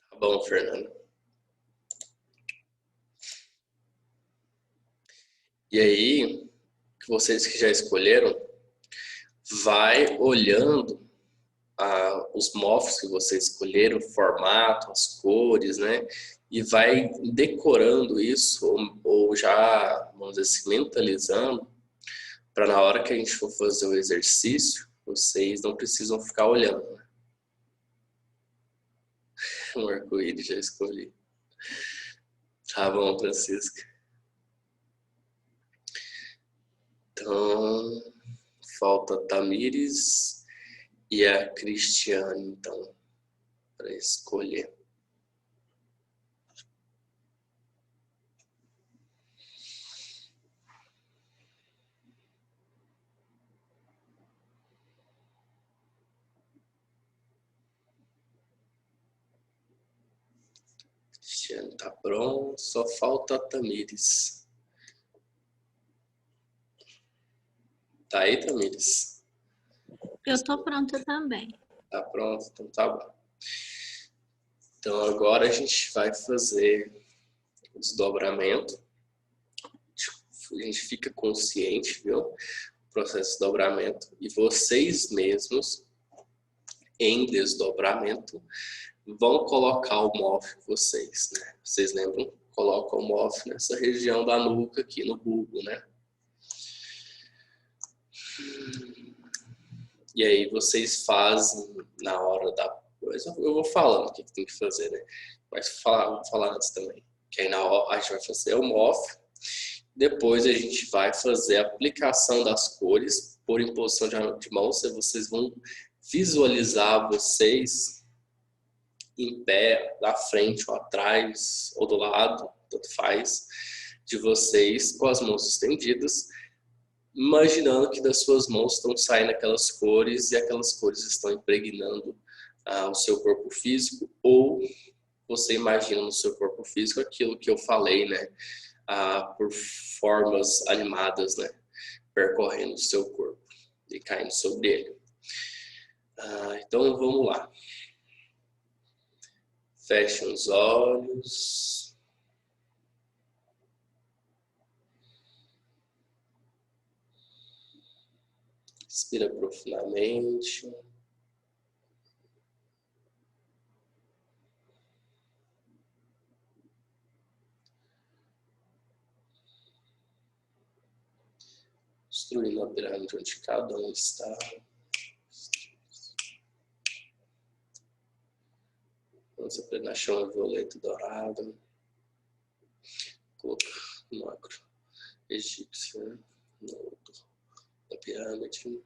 [SPEAKER 1] Tá bom, Fernando. E aí, vocês que já escolheram, vai olhando os MOFs que vocês escolheram, o formato, as cores, né? E vai decorando isso, ou já, vamos dizer assim, mentalizando, para na hora que a gente for fazer o exercício, vocês não precisam ficar olhando, né? Um arco-íris já escolhi. Tá bom, Francisca. Então, falta a Tamires e a Cristiane, então, para escolher. Cristiane tá pronto, só falta a Tamires. Tá aí, Tamires?
[SPEAKER 3] Eu tô pronta também.
[SPEAKER 1] Tá pronto, então tá bom. Então agora a gente vai fazer o desdobramento. A gente fica consciente, viu? O processo de desdobramento. E vocês mesmos, em desdobramento, vão colocar o MOF de vocês, né? Vocês lembram? Coloca o MOF nessa região da nuca aqui no bulbo, né? E aí vocês fazem na hora da coisa. Eu vou falando o que tem que fazer, né? Mas vou falar antes também. Que aí na hora a gente vai fazer o MOF. Depois a gente vai fazer a aplicação das cores por imposição de mãos. Vocês vão visualizar vocês em pé, na frente ou atrás ou do lado, tanto faz, de vocês com as mãos estendidas, imaginando que das suas mãos estão saindo aquelas cores e aquelas cores estão impregnando o seu corpo físico, ou você imagina no seu corpo físico aquilo que eu falei, né? Por formas animadas, né? Percorrendo o seu corpo e caindo sobre ele. Então vamos lá. Feche os olhos. Respira profundamente. Construindo a pirâmide onde cada um está. Vamos aprender na chama violeta e dourada. Coloca no macro egípcio, no alto da pirâmide.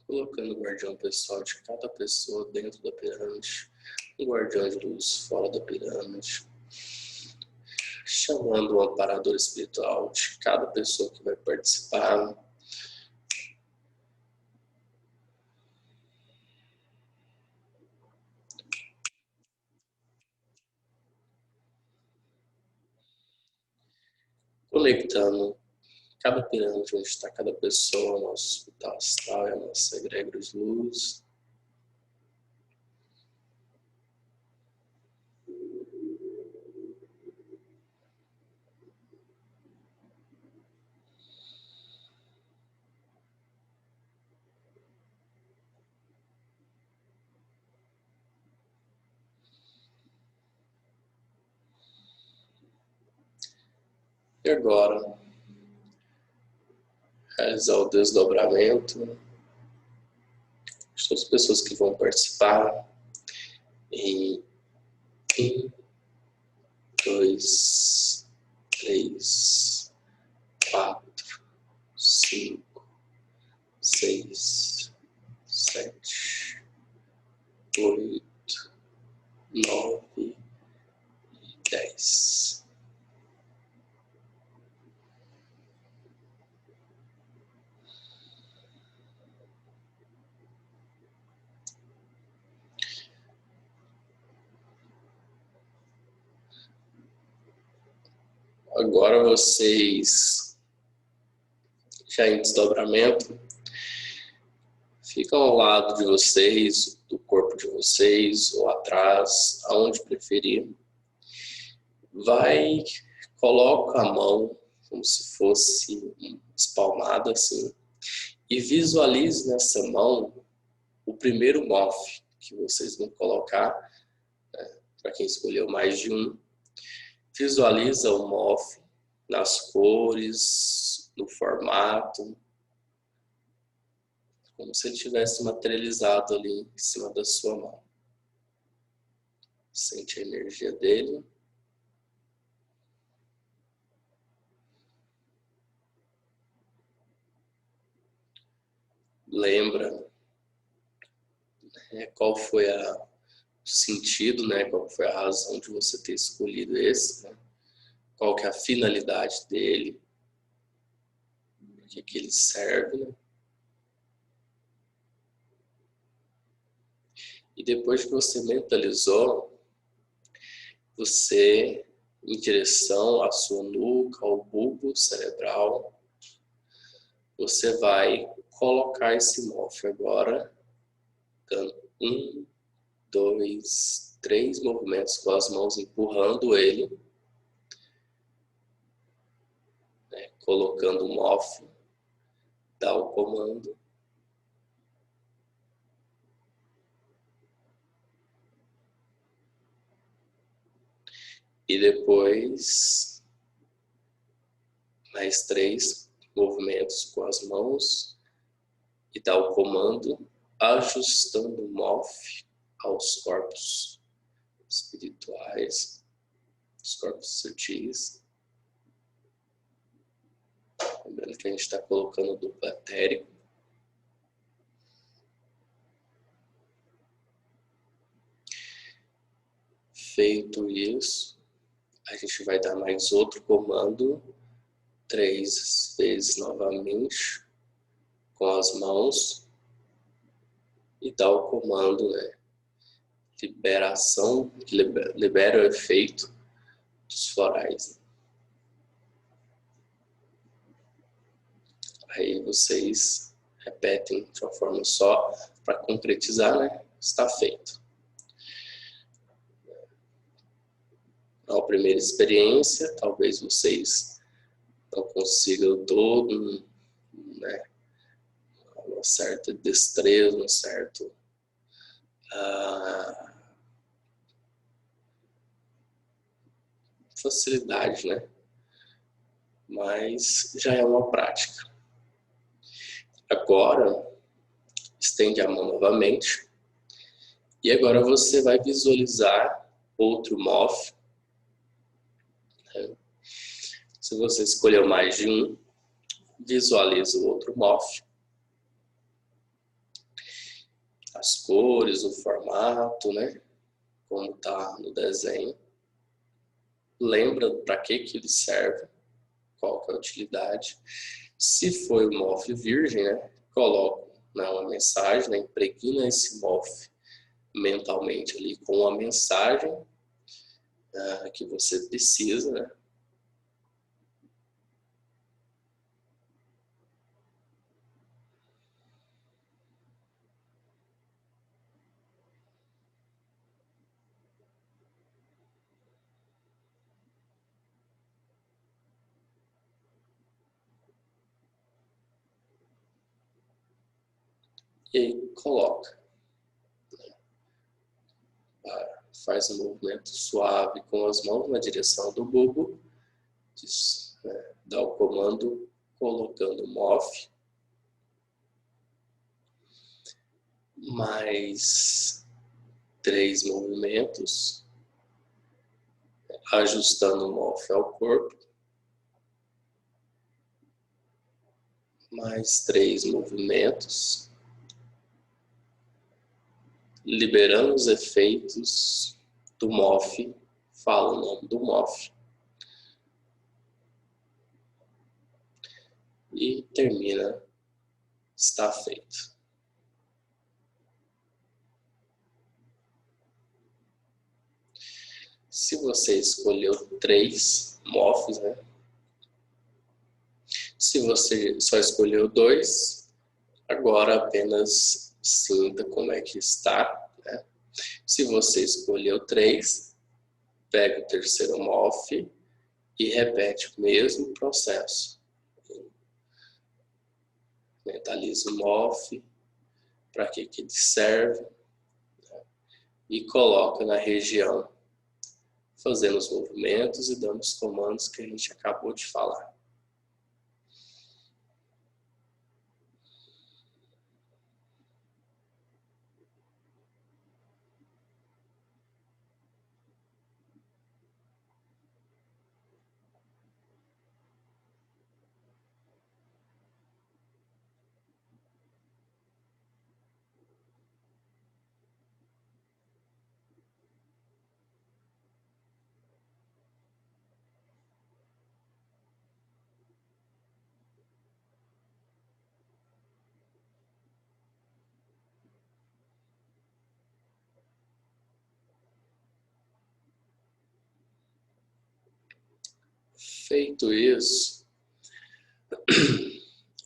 [SPEAKER 1] Colocando o guardião pessoal de cada pessoa dentro da pirâmide, um guardião de luz fora da pirâmide, chamando o amparador espiritual de cada pessoa que vai participar. Conectando cada pirâmide onde está cada pessoa, nosso hospital astral e a nossa egrégora de luz. E agora, realizar o desdobramento de todas as pessoas que vão participar em 1, 2, 3, 4, 5, 6, 7, 8, 9 e 10. Agora vocês, já em desdobramento, ficam ao lado de vocês, do corpo de vocês, ou atrás, aonde preferir. Coloca a mão como se fosse espalmada assim, e visualize nessa mão o primeiro mof que vocês vão colocar, né, para quem escolheu mais de um. Visualiza o mof nas cores, no formato, como se ele tivesse materializado ali em cima da sua mão. Sente a energia dele. Lembra, qual foi o sentido, qual foi a razão de você ter escolhido esse, qual que é a finalidade dele, para que ele serve. E depois que você mentalizou, você, em direção à sua nuca, ao bulbo cerebral, você vai colocar esse mof agora, dando 1, 2, 3 movimentos com as mãos, empurrando ele, colocando o mof, dá o comando. E depois, mais 3 movimentos com as mãos e dá o comando, ajustando o mof aos corpos espirituais, os corpos sutis. Lembrando que a gente está colocando duplo etérico. Feito isso, a gente vai dar mais outro comando, 3 vezes novamente, com as mãos, e dá o comando, liberação, que libera o efeito dos florais. Aí vocês repetem de uma forma só, para concretizar, está feito. A primeira experiência, talvez vocês não consigam todo, uma certa destreza, um certo facilidade, mas já é uma prática. Agora, estende a mão novamente e agora você vai visualizar outro mof. Se você escolheu mais de um, visualiza o outro mof. As cores, o formato, como está no desenho. Lembra para que ele serve, qual que é a utilidade. Se foi o MOF virgem, né, coloco uma mensagem, né, impregna esse MOF mentalmente ali com a mensagem que você precisa, né? E aí coloca. Faz um movimento suave com as mãos na direção do bulbo. Dá o comando colocando o MOF. Mais 3 movimentos. Ajustando o MOF ao corpo. Mais 3 movimentos. Liberando os efeitos do MOF. Fala o nome do MOF. E termina. Está feito. Se você escolheu 3 MOFs, né? Se você só escolheu 2, agora apenas sinta como é que está, né? Se você escolheu 3, pega o terceiro MOF e repete o mesmo processo. Mentaliza o MOF, para que ele serve, né? E coloca na região, fazendo os movimentos e dando os comandos que a gente acabou de falar. Feito isso,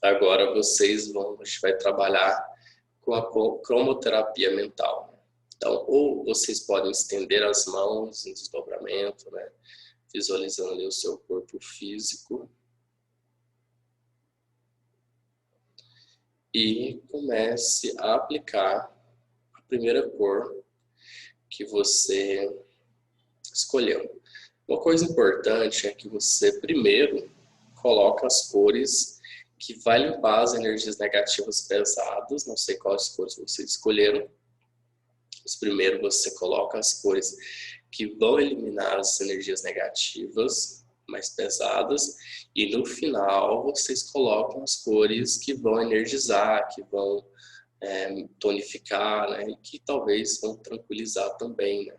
[SPEAKER 1] agora a gente vai trabalhar com a cromoterapia mental. Então, ou vocês podem estender as mãos em desdobramento, né, visualizando ali o seu corpo físico. E comece a aplicar a primeira cor que você escolheu. Uma coisa importante é que você primeiro coloca as cores que vai limpar as energias negativas pesadas. Não sei quais cores vocês escolheram. Mas primeiro você coloca as cores que vão eliminar as energias negativas mais pesadas. E no final vocês colocam as cores que vão energizar, que vão tonificar, né? E que talvez vão tranquilizar também, né?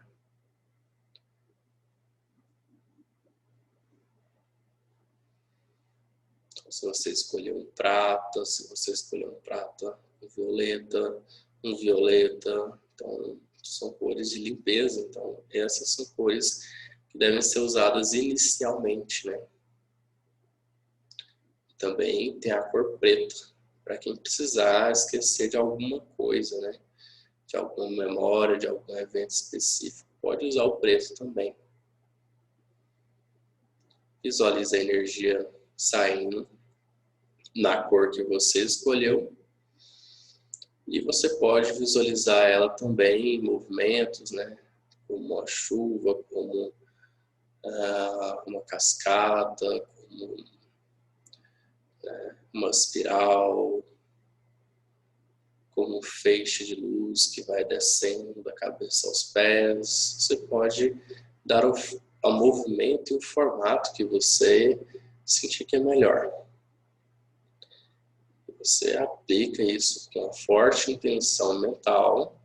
[SPEAKER 1] Se você escolher um prata, se você escolher um prata, um violeta, então são cores de limpeza, então essas são cores que devem ser usadas inicialmente, né? Também tem a cor preta, para quem precisar esquecer de alguma coisa, né? De alguma memória, de algum evento específico, pode usar o preto também. Visualize a energia saindo na cor que você escolheu. E você pode visualizar ela também em movimentos, né? Como uma chuva, como uma cascata, como uma espiral, como um feixe de luz que vai descendo da cabeça aos pés. Você pode dar ao movimento e o formato que você sentir que é melhor. Você aplica isso com uma forte intenção mental.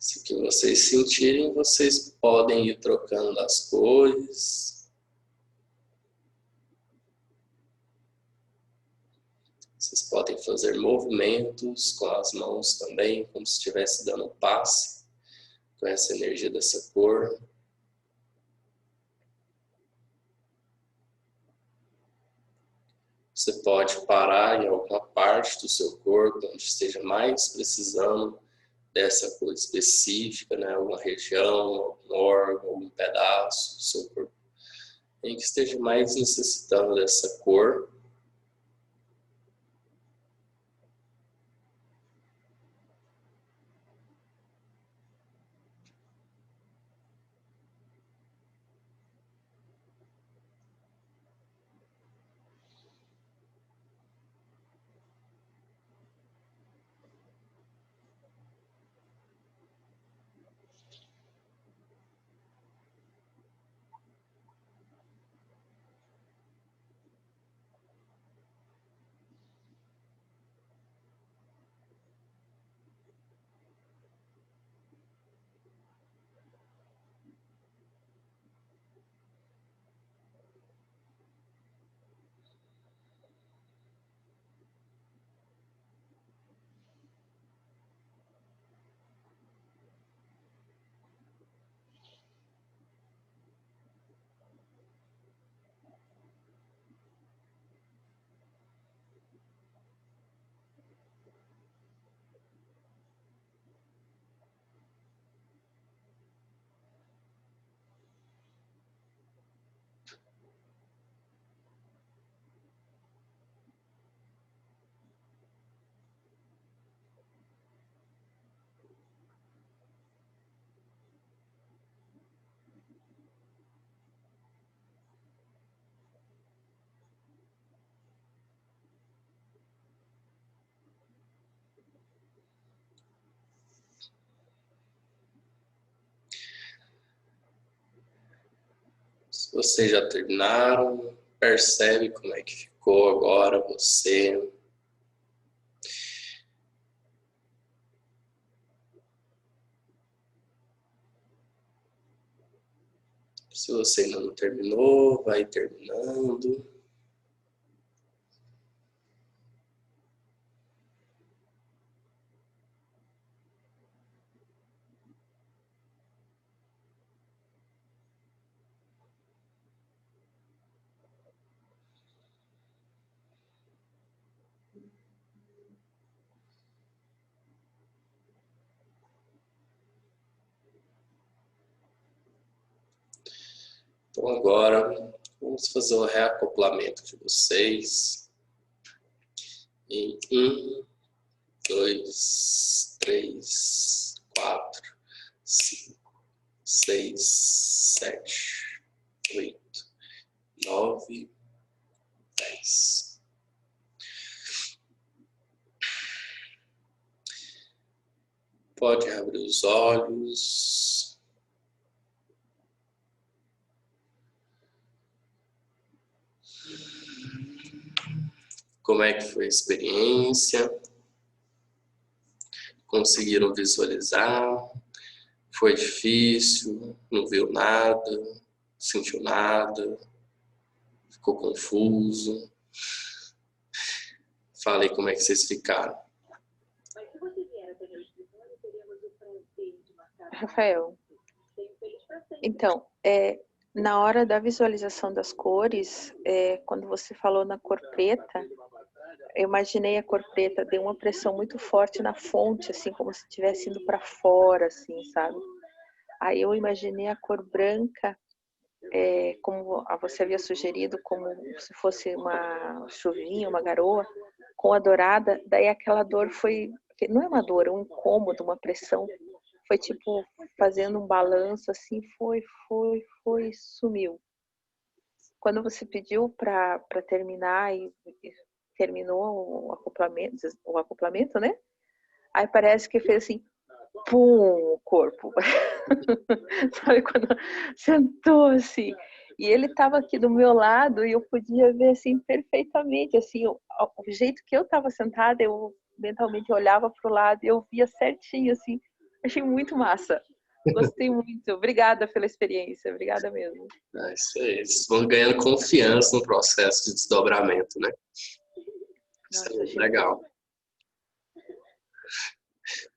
[SPEAKER 1] Se que vocês sentirem, vocês podem ir trocando as cores. Vocês podem fazer movimentos com as mãos também, como se estivesse dando passe com essa energia dessa cor. Você pode parar em alguma parte do seu corpo onde esteja mais precisando dessa cor específica, né? Alguma região, algum órgão, algum pedaço do seu corpo em que esteja mais necessitando dessa cor. Se vocês já terminaram, percebe como é que ficou agora você. Se você ainda não terminou, vai terminando. Então agora vamos fazer o reacoplamento de vocês em 1, 2, 3, 4, 5, 6, 7, 8, 9, 10. Pode abrir os olhos. Como é que foi a experiência? Conseguiram visualizar? Foi difícil? Não viu nada? Sentiu nada? Ficou confuso? Falei como é que vocês ficaram.
[SPEAKER 2] Rafael, então, na hora da visualização das cores, quando você falou na cor preta, eu imaginei a cor preta, deu uma pressão muito forte na fonte, assim, como se estivesse indo para fora, assim, sabe? Aí eu imaginei a cor branca, como você havia sugerido, como se fosse uma chuvinha, uma garoa, com a dourada, daí aquela dor foi, não é uma dor, é um incômodo, uma pressão, foi tipo fazendo um balanço, assim, foi, sumiu. Quando você pediu para terminar e terminou o acoplamento, né? Aí parece que fez assim, pum, o corpo. Sabe quando sentou assim? E ele estava aqui do meu lado e eu podia ver assim perfeitamente, assim, o jeito que eu estava sentada, eu mentalmente olhava para o lado e eu via certinho assim, Achei muito massa. Gostei muito. Obrigada pela experiência. Obrigada mesmo.
[SPEAKER 1] É isso aí. Vocês vão ganhando confiança no processo de desdobramento, né? Isso é
[SPEAKER 2] Nossa,
[SPEAKER 1] muito
[SPEAKER 2] achei muito
[SPEAKER 1] legal.
[SPEAKER 2] bom.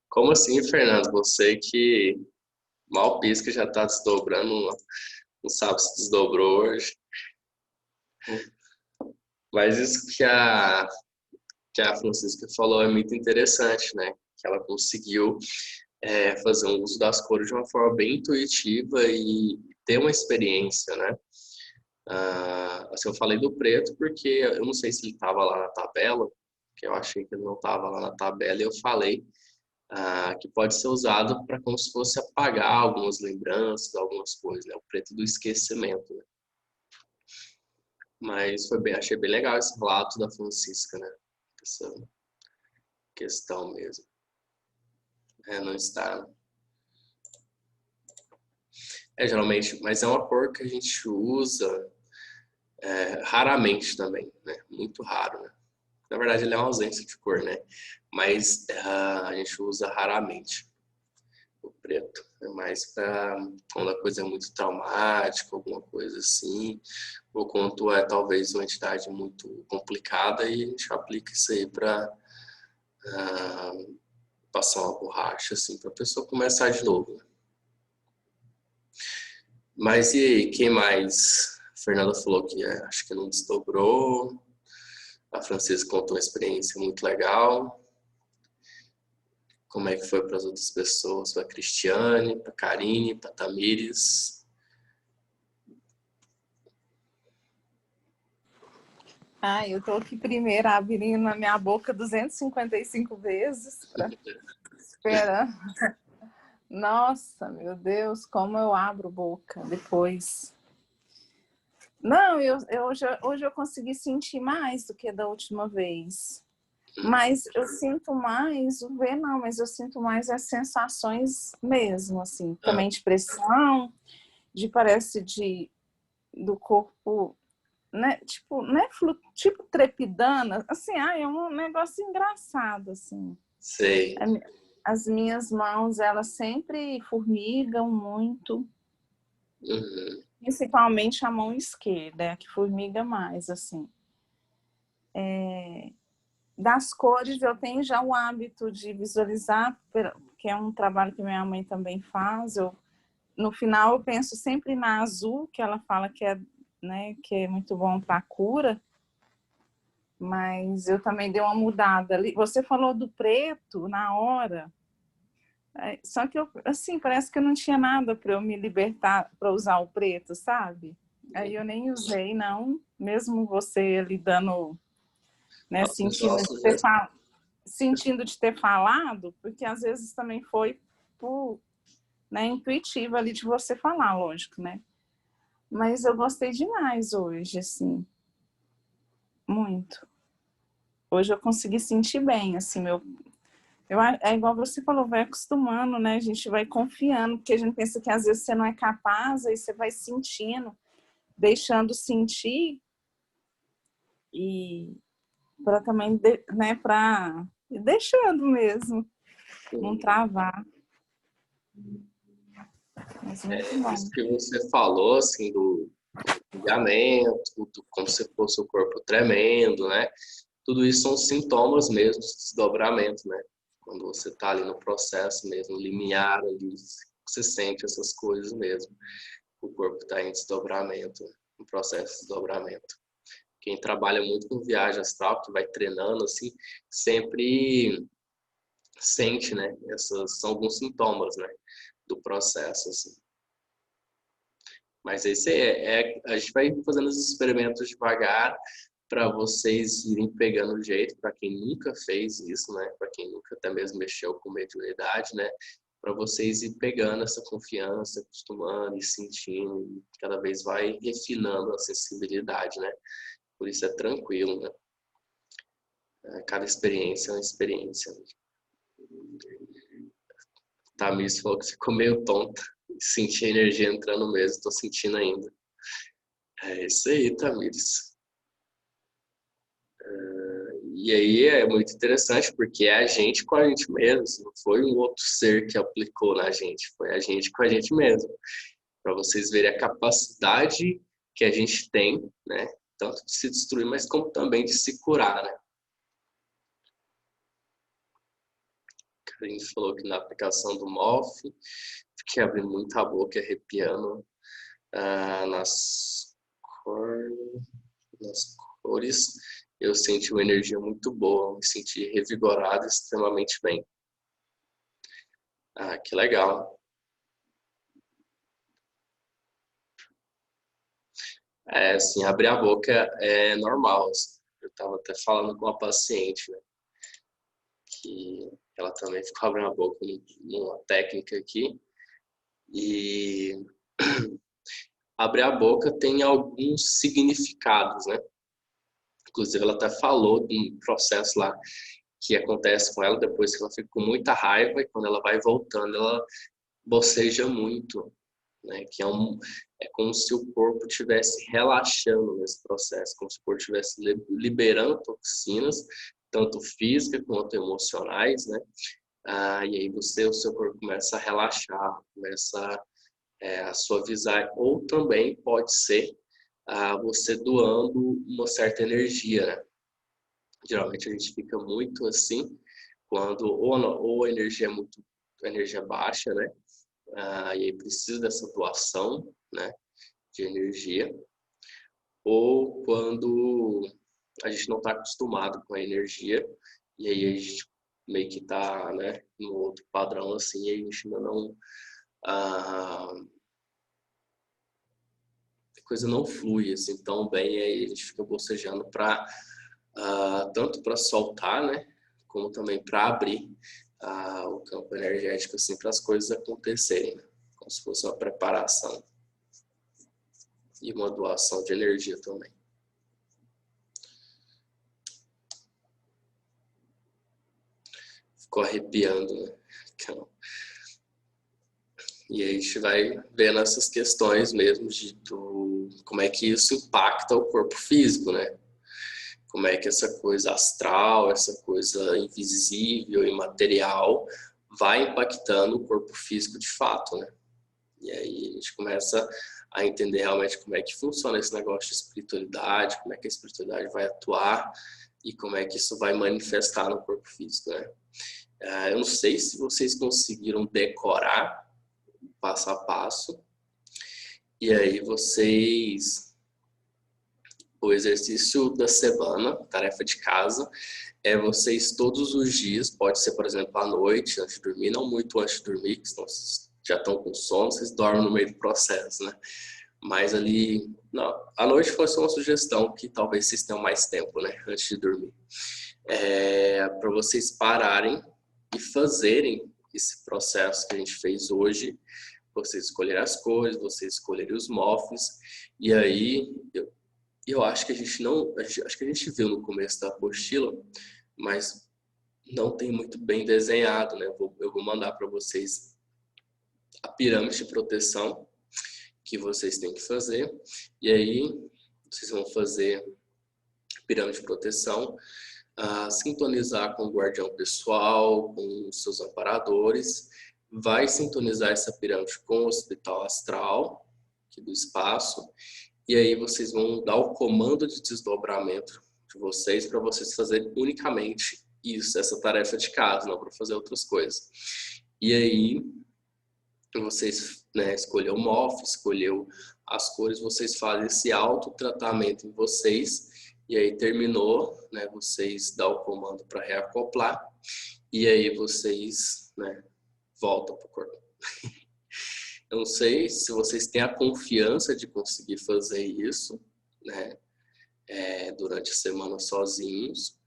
[SPEAKER 1] Como assim, Fernando? Você que mal pisca já está desdobrando, não sabe se desdobrou hoje. Mas isso que a Francisca falou é muito interessante, né? Que ela conseguiu fazer um uso das cores de uma forma bem intuitiva e ter uma experiência, né? Assim, eu falei do preto porque eu não sei se ele estava lá na tabela, que eu achei que ele não estava lá na tabela, e eu falei que pode ser usado para como se fosse apagar algumas lembranças, algumas coisas, né? O preto do esquecimento, né? Mas achei bem legal esse relato da Francisca, né? Essa questão mesmo. Não está. Geralmente, mas é uma cor que a gente usa raramente também, né? Muito raro, né? Na verdade, ele é uma ausência de cor, né? Mas a gente usa raramente o preto. É mais para quando a coisa é muito traumática, alguma coisa assim, ou quando é talvez uma entidade muito complicada e a gente aplica isso aí para passar uma borracha, assim, para a pessoa começar de novo, né? Mas e aí, quem mais? A Fernanda falou que acho que não desdobrou. A Francisca contou uma experiência muito legal. Como é que foi para as outras pessoas? Para a Cristiane, para a Karine, para a Tamires.
[SPEAKER 4] Eu tô aqui primeiro abrindo a minha boca 255 vezes para esperar. Nossa, meu Deus, como eu abro boca depois. Não, hoje eu consegui sentir mais do que da última vez. Mas eu sinto mais, mas eu sinto mais as sensações mesmo, assim, também de pressão, parece do corpo, né, tipo, né, tipo trepidando, assim, é um negócio engraçado, assim.
[SPEAKER 1] Sei.
[SPEAKER 4] As minhas mãos, elas sempre formigam muito, principalmente a mão esquerda, que formiga mais, assim. Das cores, eu tenho já o hábito de visualizar, que é um trabalho que minha mãe também faz. No final, eu penso sempre na azul, que ela fala que né, que é muito bom para a cura, mas eu também dei uma mudada ali. Você falou do preto na hora, só que assim, parece que eu não tinha nada para eu me libertar para usar o preto, sabe? Aí eu nem usei, não, mesmo você ali dando, né, sentindo de ter falado, porque às vezes também foi né, intuitivo ali de você falar, lógico, né? Mas eu gostei demais hoje, assim, muito. Hoje eu consegui sentir bem, assim, é igual você falou, vai acostumando, né? A gente vai confiando, porque a gente pensa que às vezes você não é capaz, aí você vai sentindo, deixando sentir, e para também, né, para deixando mesmo, não travar. Mas muito bom.
[SPEAKER 1] Isso que você falou, assim, do ligamento, como se fosse o corpo tremendo, né? Tudo isso são sintomas mesmo de desdobramento, né? Quando você está ali no processo mesmo, limiar ali, você sente essas coisas mesmo. O corpo está em desdobramento, no processo de desdobramento. Quem trabalha muito com viagem astral, que vai treinando assim, sempre sente, né? Essas são alguns sintomas, né? Do processo, assim. Mas esse a gente vai fazendo os experimentos devagar para vocês irem pegando o jeito, para quem nunca fez isso, né? Para quem nunca até mesmo mexeu com mediunidade, né? Para vocês ir pegando essa confiança, acostumando e sentindo, e cada vez vai refinando a sensibilidade, né? Por isso é tranquilo, né? Cada experiência é uma experiência. Tamires falou que ficou meio tonta. Senti a energia entrando mesmo, estou sentindo ainda. É isso aí, Tamires. E aí é muito interessante porque é a gente com a gente mesmo, não foi um outro ser que aplicou na gente, foi a gente com a gente mesmo. Para vocês verem a capacidade que a gente tem, né? Tanto de se destruir, mas como também de se curar, né? A gente falou que na aplicação do MOF, fiquei abrindo muita boca e arrepiando nas cores. Eu senti uma energia muito boa, me senti revigorado extremamente bem. Que legal. Assim, abrir a boca é normal. Assim. Eu estava até falando com uma paciente, né, que ela também ficou abrindo a boca numa técnica aqui. E abrir a boca tem alguns significados, né? Inclusive, ela até falou de um processo lá que acontece com ela depois que ela fica com muita raiva e quando ela vai voltando, ela boceja muito, né? Que é como se o corpo estivesse relaxando nesse processo, como se o corpo estivesse liberando toxinas, tanto físicas quanto emocionais, né? E aí o seu corpo começa a relaxar, começa a suavizar, ou também pode ser você doando uma certa energia, né? Geralmente a gente fica muito assim quando ou a energia é muito energia baixa, né? E aí precisa dessa doação, né, de energia, ou quando a gente não está acostumado com a energia e aí a gente meio que está, né, no outro padrão assim, e a gente ainda não a coisa não flui assim tão bem, e aí a gente fica bocejando para tanto para soltar, né, como também para abrir o campo energético assim para as coisas acontecerem, né? Como se fosse uma preparação e uma doação de energia também. Ficou arrepiando, né? Então, e aí a gente vai vendo essas questões mesmo como é que isso impacta o corpo físico, né? Como é que essa coisa astral, essa coisa invisível, imaterial, vai impactando o corpo físico de fato, né? E aí a gente começa a entender realmente como é que funciona esse negócio de espiritualidade, como é que a espiritualidade vai atuar e como é que isso vai manifestar no corpo físico, né? Eu não sei se vocês conseguiram decorar passo a passo, e aí o exercício da semana, tarefa de casa, é vocês todos os dias, pode ser, por exemplo, à noite, antes de dormir, não muito antes de dormir, que senão vocês já estão com sono, vocês dormem no meio do processo, né? Mas ali, não, à noite foi só uma sugestão, que talvez vocês tenham mais tempo, né, antes de dormir. Para vocês pararem e fazerem esse processo que a gente fez hoje, vocês escolherem as cores, vocês escolherem os MOFs, e aí eu acho que acho que a gente viu no começo da apostila, mas não tem muito bem desenhado, né? Eu vou mandar para vocês a pirâmide de proteção que vocês têm que fazer, e aí vocês vão fazer a pirâmide de proteção, sintonizar com o guardião pessoal, com os seus amparadores, vai sintonizar essa pirâmide com o hospital astral, aqui do espaço, e aí vocês vão dar o comando de desdobramento de vocês para vocês fazerem unicamente isso, essa tarefa de casa, não para fazer outras coisas. E aí vocês, né, escolheu o MOF, escolheu as cores, vocês fazem esse autotratamento em vocês, e aí terminou, né, vocês dão o comando para reacoplar, e aí vocês, né, voltam para o corpo. Eu não sei se vocês têm a confiança de conseguir fazer isso, né, durante a semana sozinhos,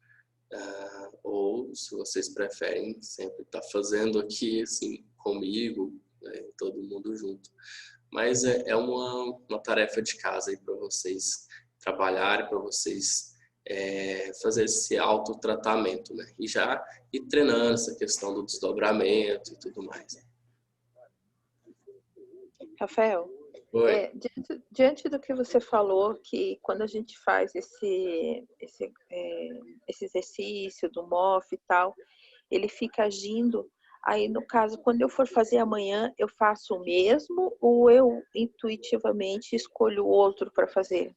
[SPEAKER 1] ou se vocês preferem sempre estar fazendo aqui, assim, comigo, né, todo mundo junto. Mas é uma tarefa de casa aí para vocês trabalharem, para vocês fazer esse autotratamento, né, e já ir treinando essa questão do desdobramento e tudo mais.
[SPEAKER 2] Rafael,
[SPEAKER 1] Oi.
[SPEAKER 2] Diante do que você falou, que quando a gente faz esse exercício do MOF e tal, ele fica agindo. Aí, no caso, quando eu for fazer amanhã, eu faço o mesmo ou eu intuitivamente escolho outro para fazer?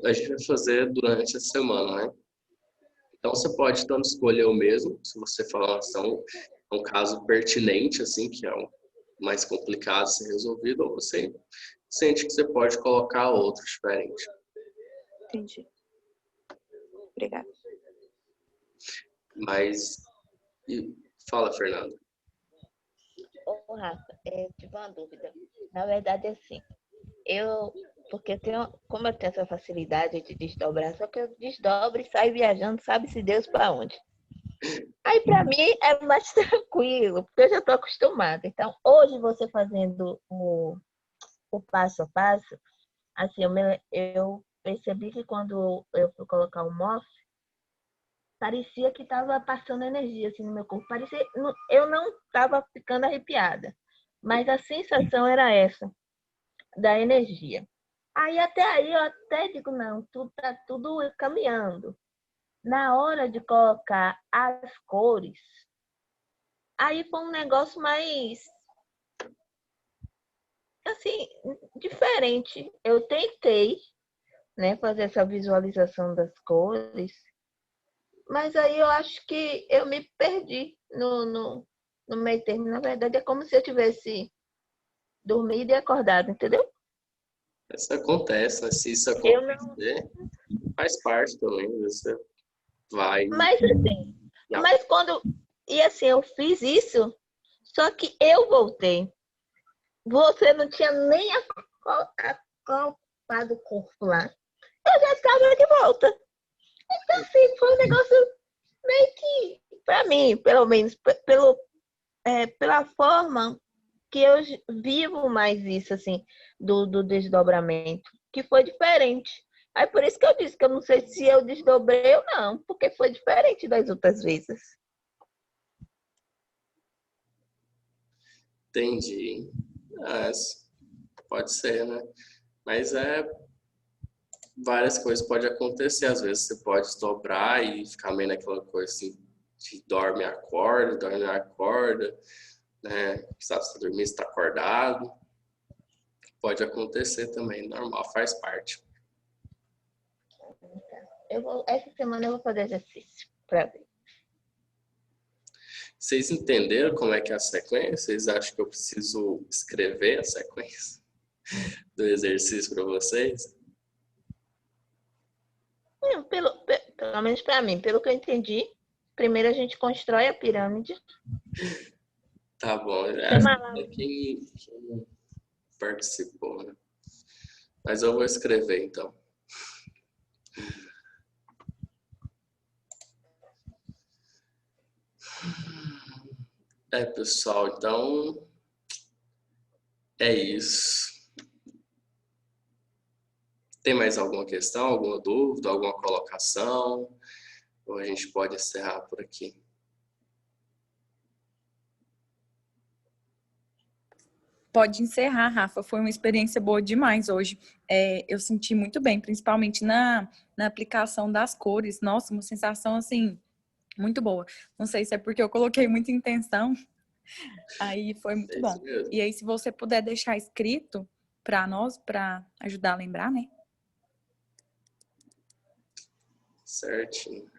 [SPEAKER 1] A gente vai fazer durante a semana, né? Então você pode tanto escolher o mesmo, se você falar um caso pertinente, assim, que é o mais complicado de ser resolvido, ou você sente que você pode colocar outro diferente.
[SPEAKER 2] Entendi. Obrigada.
[SPEAKER 1] Mas, fala, Fernanda.
[SPEAKER 5] Ô, Rafa, tive uma dúvida. Na verdade, assim, porque como eu tenho essa facilidade de desdobrar, só que eu desdobro e saio viajando, sabe-se Deus para onde. Aí, para mim, é mais tranquilo, porque eu já estou acostumada. Então, hoje, você fazendo o passo a passo, assim, eu percebi que quando eu fui colocar o MOF, parecia que estava passando energia assim no meu corpo. Eu não estava ficando arrepiada, mas a sensação era essa, da energia. Até aí eu até digo, não, tá tudo caminhando. Na hora de colocar as cores, aí foi um negócio mais, assim, diferente. Eu tentei, né, fazer essa visualização das cores, mas aí eu acho que eu me perdi no meio termo. Na verdade, é como se eu tivesse dormido e acordado, entendeu?
[SPEAKER 1] Isso acontece, né? Se isso
[SPEAKER 5] Eu não.
[SPEAKER 1] acontecer, faz parte também. Você vai.
[SPEAKER 5] Mas assim, mas quando. E assim, eu fiz isso, só que eu voltei. Você não tinha nem acopado o corpo lá. Eu já estava de volta. Então, assim, foi um negócio meio que, pra mim, pelo menos, pela forma que eu vivo mais isso, assim, do desdobramento, que foi diferente. Aí por isso que eu disse que eu não sei se eu desdobrei ou não, porque foi diferente das outras vezes.
[SPEAKER 1] Entendi. Pode ser, né? Mas várias coisas podem acontecer. Às vezes você pode dobrar e ficar meio naquela coisa assim, de dorme e acorda, né? Sabe se dormir, está acordado. Pode acontecer também, normal, faz parte.
[SPEAKER 5] Essa semana eu vou fazer exercício para ver.
[SPEAKER 1] Vocês entenderam como é que é a sequência? Vocês acham que eu preciso escrever a sequência do exercício para vocês?
[SPEAKER 5] Pelo menos para mim, pelo que eu entendi, primeiro a gente constrói a pirâmide.
[SPEAKER 1] Tá bom, quem participou, né? Mas eu vou escrever então. Pessoal, então é isso. Tem mais alguma questão, alguma dúvida, alguma colocação? Ou a gente pode encerrar por aqui?
[SPEAKER 6] Pode encerrar, Rafa. Foi uma experiência boa demais hoje. Eu senti muito bem, principalmente na aplicação das cores. Nossa, uma sensação assim muito boa. Não sei se é porque eu coloquei muita intenção. Aí foi muito bom. E aí, se você puder deixar escrito para nós, para ajudar a lembrar, né?
[SPEAKER 1] Certinho.